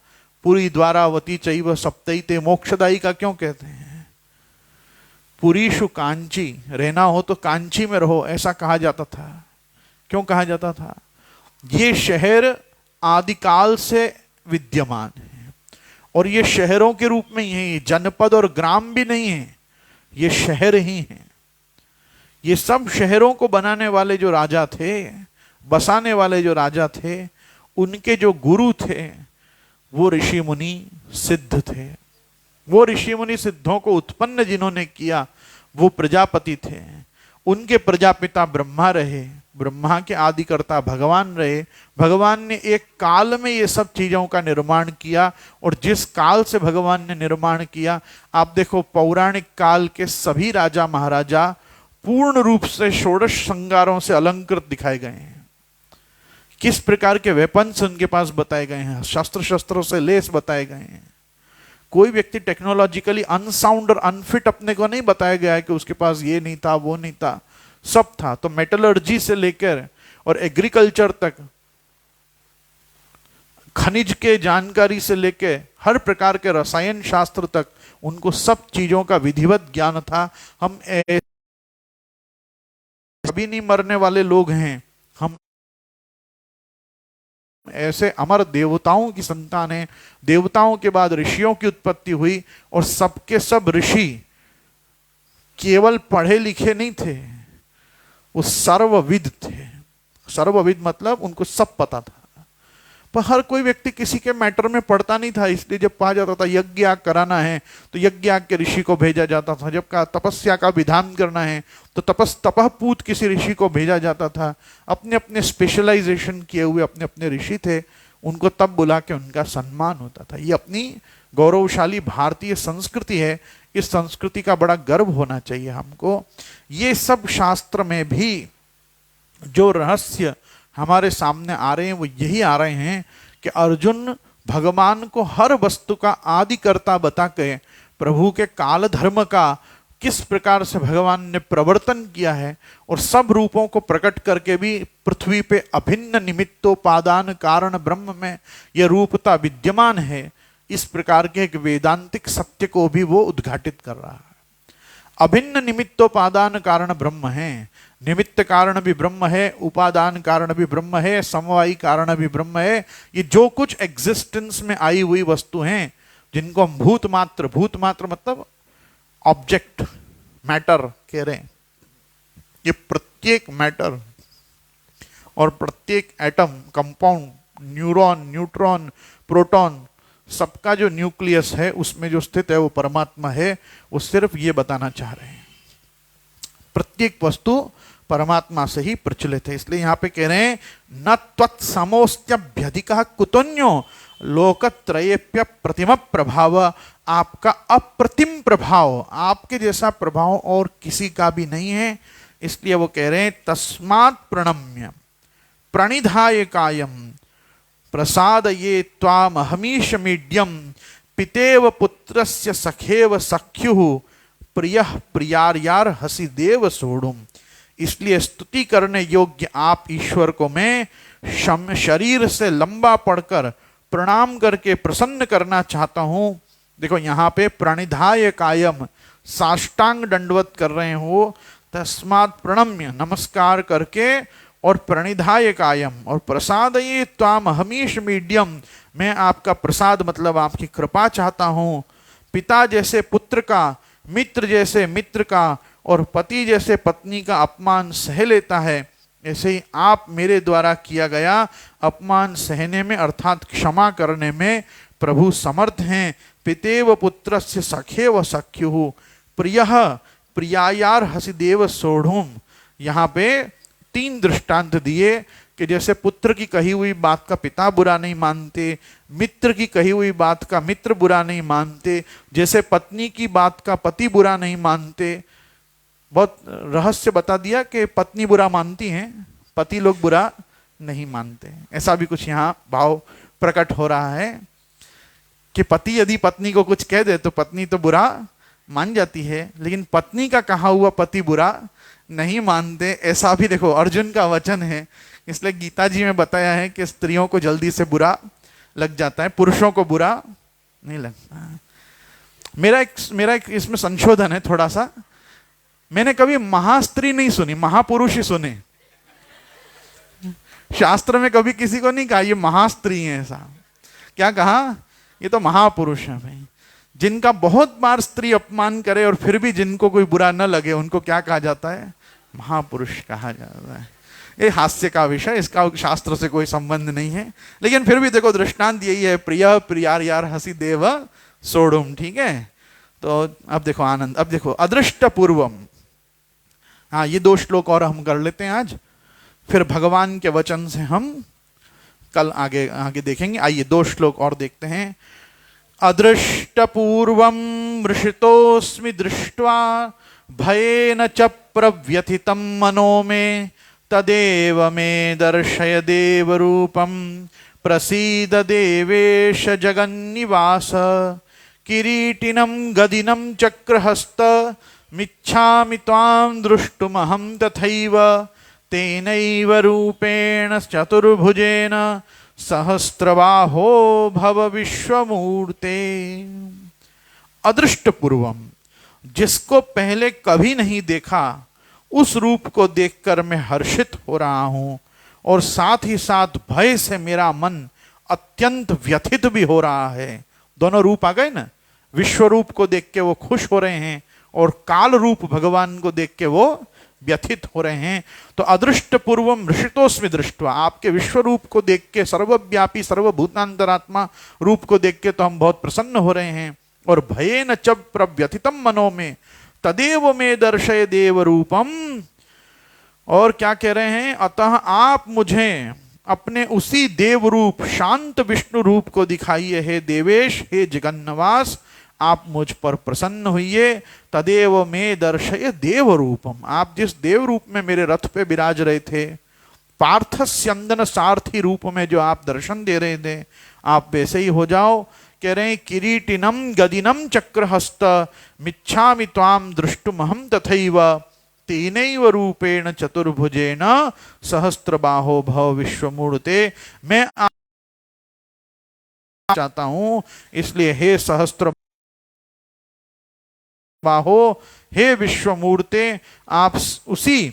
पुरी, द्वारावती चैव सप्तैते, मोक्षदायी का क्यों कहते हैं? पुरीषु कांची, रहना हो तो कांची में रहो, ऐसा कहा जाता था। क्यों कहा जाता था? ये शहर आदिकाल से विद्यमान है और ये शहरों के रूप में ही है, जनपद और ग्राम भी नहीं है, ये शहर ही है। ये सब शहरों को बनाने वाले जो राजा थे, बसाने वाले जो राजा थे, उनके जो गुरु थे वो ऋषि मुनि सिद्ध थे। वो ऋषि मुनि सिद्धों को उत्पन्न जिन्होंने किया वो प्रजापति थे। उनके प्रजापिता ब्रह्मा रहे, ब्रह्मा के आदिकर्ता भगवान रहे। भगवान ने एक काल में ये सब चीजों का निर्माण किया, और जिस काल से भगवान ने निर्माण किया, आप देखो पौराणिक काल के सभी राजा महाराजा पूर्ण रूप से षोडश श्रृंगारों से अलंकृत दिखाए गए हैं। किस प्रकार के वेपन्स उनके पास बताए गए हैं, शस्त्र शस्त्रों से लेस बताए गए हैं। कोई व्यक्ति टेक्नोलॉजिकली अनसाउंड और अनफिट अपने को नहीं बताया गया है कि उसके पास ये नहीं था, वो नहीं था, सब था। तो मेटलर्जी से लेकर और एग्रीकल्चर तक, खनिज के जानकारी से लेकर हर प्रकार के रसायन शास्त्र तक, उनको सब चीजों का विधिवत ज्ञान था। हम कभी नहीं मरने वाले लोग हैं, हम ऐसे अमर देवताओं की संतान है। देवताओं के बाद ऋषियों की उत्पत्ति हुई, और सबके सब ऋषि केवल पढ़े लिखे नहीं थे, वो सर्वविद थे। सर्वविद मतलब उनको सब पता था, पर हर कोई व्यक्ति किसी के मैटर में पढ़ता नहीं था। इसलिए जब कहा जाता था यज्ञ कराना है तो यज्ञ के ऋषि को भेजा जाता था। जब कहा तपस्या का विधान करना है तो तपःपूत किसी ऋषि को भेजा जाता था। अपने अपने स्पेशलाइजेशन किए हुए अपने अपने ऋषि थे, उनको तब बुला के उनका सम्मान होता था। ये अपनी गौरवशाली भारतीय संस्कृति है। इस संस्कृति का बड़ा गर्व होना चाहिए हमको। ये सब शास्त्र में भी जो रहस्य हमारे सामने आ रहे हैं वो यही आ रहे हैं कि अर्जुन भगवान को हर वस्तु का आदिकर्ता बता के प्रभु के काल धर्म का किस प्रकार से भगवान ने प्रवर्तन किया है, और सब रूपों को प्रकट करके भी पृथ्वी पे अभिन्न निमित्तोपादान कारण ब्रह्म में यह रूपता विद्यमान है, इस प्रकार के एक वेदांतिक सत्य को भी वो उद्घाटित कर रहा है। अभिन्न निमित्तोपादान कारण ब्रह्म है, निमित्त कारण भी ब्रह्म है, उपादान कारण भी ब्रह्म है, समवायी कारण भी ब्रह्म है। ये जो कुछ एग्जिस्टेंस में आई हुई वस्तु हैं, जिनको हम भूत मात्र मतलब ऑब्जेक्ट, मैटर कह रहे हैं, ये प्रत्येक मैटर और प्रत्येक atom, compound, neuron, neutron, proton, सबका जो न्यूक्लियस है उसमें जो स्थित है वो परमात्मा है। वो सिर्फ ये बताना चाह रहे हैं प्रत्येक वस्तु परमात्मा से ही प्रचलित है। इसलिए यहां पे कह रहे हैं न त्वत्समोस्त्यभ्यधिकः कुतोऽन्यो लोकत्रयेप्य प्रतिम प्रभाव। आपका अप्रतिम प्रभाव, आपके जैसा प्रभाव और किसी का भी नहीं है। इसलिए वो कह रहे हैं तस्मात् प्रणम्य प्रणिधाय कायम प्रसादये त्वामहमीश मीड्यम पितेव पुत्रस्य सखेव सख्युः प्रियः प्रियार्यार हसि देव सोढ़ुम। इसलिए स्तुति करने योग्य आप ईश्वर को मैं शरीर से लंबा पड़कर प्रणाम करके प्रसन्न करना चाहता हूं। देखो यहां पे प्रणिधाय कायम, साष्टांग दंडवत कर रहे हो, तस्मात् प्रणम्य नमस्कार करके, और प्रणिधाय कायम और प्रसादये त्वाम हमीश मीडियम, मैं आपका प्रसाद मतलब आपकी कृपा चाहता हूं। पिता जैसे पुत्र का, मित्र जैसे मित्र का और पति जैसे पत्नी का अपमान सह लेता है, ऐसे ही आप मेरे द्वारा किया गया अपमान सहने में अर्थात क्षमा करने में प्रभु समर्थ हैं। पितेव पुत्रस्य सखेव सख्युः प्रियः प्रियायार हसि देव सोढ़ुम। यहाँ पे 3 दृष्टांत दिए कि जैसे पुत्र की कही हुई बात का पिता बुरा नहीं मानते, मित्र की कही हुई बात का मित्र बुरा नहीं मानते, जैसे पत्नी की बात का पति बुरा नहीं मानते। बहुत रहस्य बता दिया कि पत्नी बुरा मानती हैं, पति लोग बुरा नहीं मानते। ऐसा भी कुछ यहाँ भाव प्रकट हो रहा है कि पति यदि पत्नी को कुछ कह दे तो पत्नी तो बुरा मान जाती है, लेकिन पत्नी का कहा हुआ पति बुरा नहीं मानते। ऐसा भी देखो अर्जुन का वचन है। इसलिए गीता जी में बताया है कि स्त्रियों को जल्दी से बुरा लग जाता है, पुरुषों को बुरा नहीं लगता। मेरा एक इसमें संशोधन है थोड़ा सा। मैंने कभी महास्त्री नहीं सुनी, महापुरुष ही सुने। शास्त्र में कभी किसी को नहीं कहा ये महास्त्री है, ऐसा क्या कहा, ये तो महापुरुष है भाई। जिनका बहुत बार स्त्री अपमान करे और फिर भी जिनको कोई बुरा न लगे उनको क्या कहा जाता है, महापुरुष कहा जाता है। ये हास्य का विषय, इसका शास्त्र से कोई संबंध नहीं है, लेकिन फिर भी देखो दृष्टांत यही है, प्रिय प्रियार यार हसी देव सोडुम, ठीक है। तो अब देखो आनंद, अब देखो अदृष्ट पूर्वम। हाँ, ये 2 श्लोक और हम कर लेते हैं आज, फिर भगवान के वचन से हम कल आगे आगे देखेंगे। आइए 2 श्लोक और देखते हैं। अदृष्ट पूर्वम वृषितोस्मि दृष्ट्वा भयेन च प्रव्यथितं मनो मे तदेव मे दर्शय देव रूपम प्रसीद देवेश जगन्निवास किरीटिनं गदिनं चक्रहस्त मिच्छामि त्वां द्रष्टुमहं तथैव तेनैव रूपेण चतुर्भुजेन सहस्रबाहो भव विश्वमूर्ते। अदृष्ट पूर्वम, जिसको पहले कभी नहीं देखा उस रूप को देखकर मैं हर्षित हो रहा हूं, और साथ ही साथ भय से मेरा मन अत्यंत व्यथित भी हो रहा है। दोनों रूप आ गए ना, विश्व रूप को देख के वो खुश हो रहे हैं और काल रूप भगवान को देख के वो व्यथित हो रहे हैं। तो अदृष्ट पूर्वम ऋषितोस्मि दृष्ट्वा, आपके विश्व रूप को देख के, सर्वव्यापी सर्वभूतांतरात्मा रूप को देख के तो हम बहुत प्रसन्न हो रहे हैं। और भयेन च प्रव्यथितं मनो में तदेव में दर्शय देव रूपम, और क्या कह रहे हैं, अतः आप मुझे अपने उसी देव रूप शांत विष्णु रूप को दिखाइए। हे देवेश, हे जगन्निवास, आप मुझ पर प्रसन्न होइए। तदेव में दर्शय देव रूपम, आप जिस देव रूप में मेरे रथ पे विराज रहे थे, पार्थस्यंदन सारथी रूप में जो आप दर्शन दे रहे थे, आप वैसे ही हो जाओ। कह रहे हैं किरीटिनम गदिनम चक्रहस्त मिच्छामि त्वाम दृष्टुमहं तथैव तेनैव रूपेण चतुर्भुजेन सहस्त्रबाहो भव विश्वमूर्ते। मैं चाहता हूं, इसलिए हे सहस्त्र बाहो, हे विश्वमूर्ते, आप उसी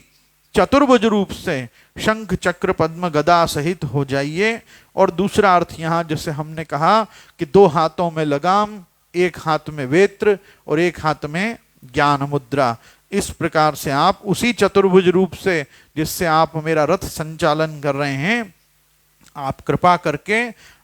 चतुर्भुज रूप से शंख चक्र पद्म गदा सहित हो जाइए। और दूसरा अर्थ यहाँ जैसे हमने कहा कि 2 हाथों में लगाम, 1 हाथ में वेत्र और 1 हाथ में ज्ञान मुद्रा, इस प्रकार से आप उसी चतुर्भुज रूप से जिससे आप मेरा रथ संचालन कर रहे हैं, आप कृपा करके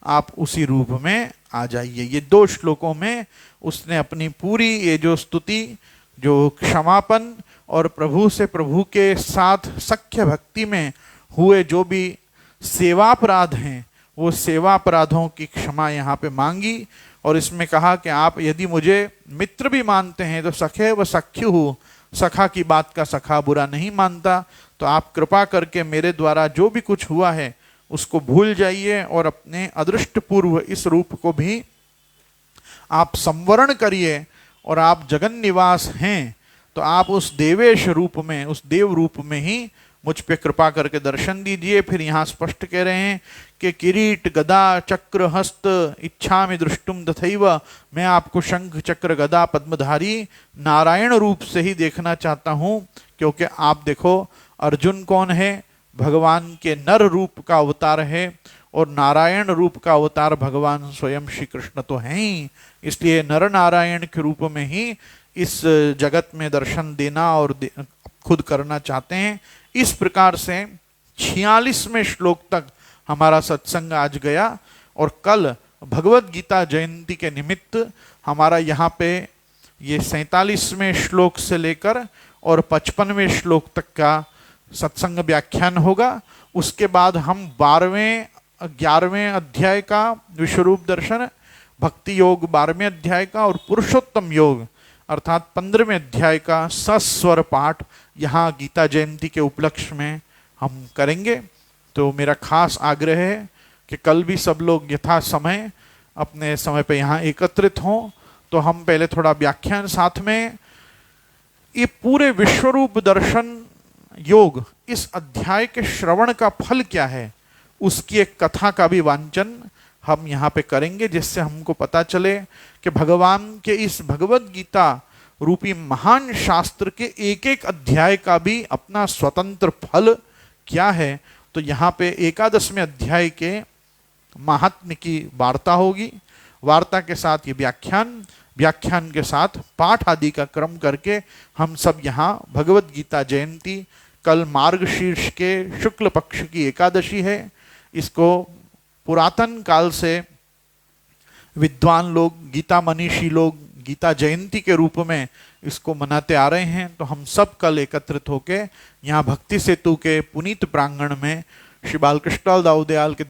आप उसी रूप में आ जाइए। ये 2 श्लोकों में उसने अपनी पूरी ये जो स्तुति, जो क्षमापन और प्रभु से प्रभु के साथ सख्य भक्ति में हुए जो भी सेवापराध हैं, वो सेवापराधों की क्षमा यहाँ पे मांगी। और इसमें कहा कि आप यदि मुझे मित्र भी मानते हैं तो सखे व सख्यु हो, सखा की बात का सखा बुरा नहीं मानता। तो आप कृपा करके मेरे द्वारा जो भी कुछ हुआ है उसको भूल जाइए और अपने अदृष्ट पूर्व इस रूप को भी आप संवरण करिए। और आप जगन निवास हैं तो आप उस देवेश रूप में, उस देव रूप में ही मुझ पे कृपा करके दर्शन दीजिए। फिर यहाँ स्पष्ट कह रहे हैं कि किरीट गदा चक्र हस्त इच्छामि दृष्टुम तथैव, मैं आपको शंख चक्र गदा पद्मधारी नारायण रूप से ही देखना चाहता हूँ। क्योंकि आप देखो अर्जुन कौन है, भगवान के नर रूप का अवतार है, और नारायण रूप का अवतार भगवान स्वयं श्री कृष्ण तो हैं ही। इसलिए नर नारायण के रूप में ही इस जगत में दर्शन देना और खुद करना चाहते हैं। इस प्रकार से 46वें श्लोक तक हमारा सत्संग आज गया। और कल भगवत गीता जयंती के निमित्त हमारा यहाँ पे ये 47वें श्लोक से लेकर और 55वें श्लोक तक का सत्संग व्याख्यान होगा। उसके बाद हम 12वें 11वें अध्याय का विश्वरूप दर्शन, भक्ति योग 12वें अध्याय का, और पुरुषोत्तम योग अर्थात 15वें अध्याय का सस्वर पाठ यहाँ गीता जयंती के उपलक्ष्य में हम करेंगे। तो मेरा खास आग्रह है कि कल भी सब लोग यथा समय अपने समय पे यहाँ एकत्रित हों। तो हम पहले थोड़ा व्याख्यान साथ में, ये पूरे विश्वरूप दर्शन योग इस अध्याय के श्रवण का फल क्या है, उसकी एक कथा का भी वांचन हम यहाँ पे करेंगे, जिससे हमको पता चले कि भगवान के इस भगवत गीता रूपी महान शास्त्र के एक एक अध्याय का भी अपना स्वतंत्र फल क्या है। तो यहाँ पे 11वें अध्याय के महात्म्य की वार्ता होगी, वार्ता के साथ ये व्याख्यान, व्याख्यान के साथ पाठ आदि का क्रम करके हम सब यहाँ भगवत गीता जयंती कल मार्गशीर्ष के शुक्ल पक्ष की एकादशी है। इसको पुरातन काल से विद्वान लोग, गीता मनीषी लोग गीता जयंती के रूप में इसको मनाते आ रहे हैं। तो हम सब कल एकत्रित होके यहाँ भक्ति सेतु के पुनीत प्रांगण में श्री बालकृष्ण दाऊदयाल के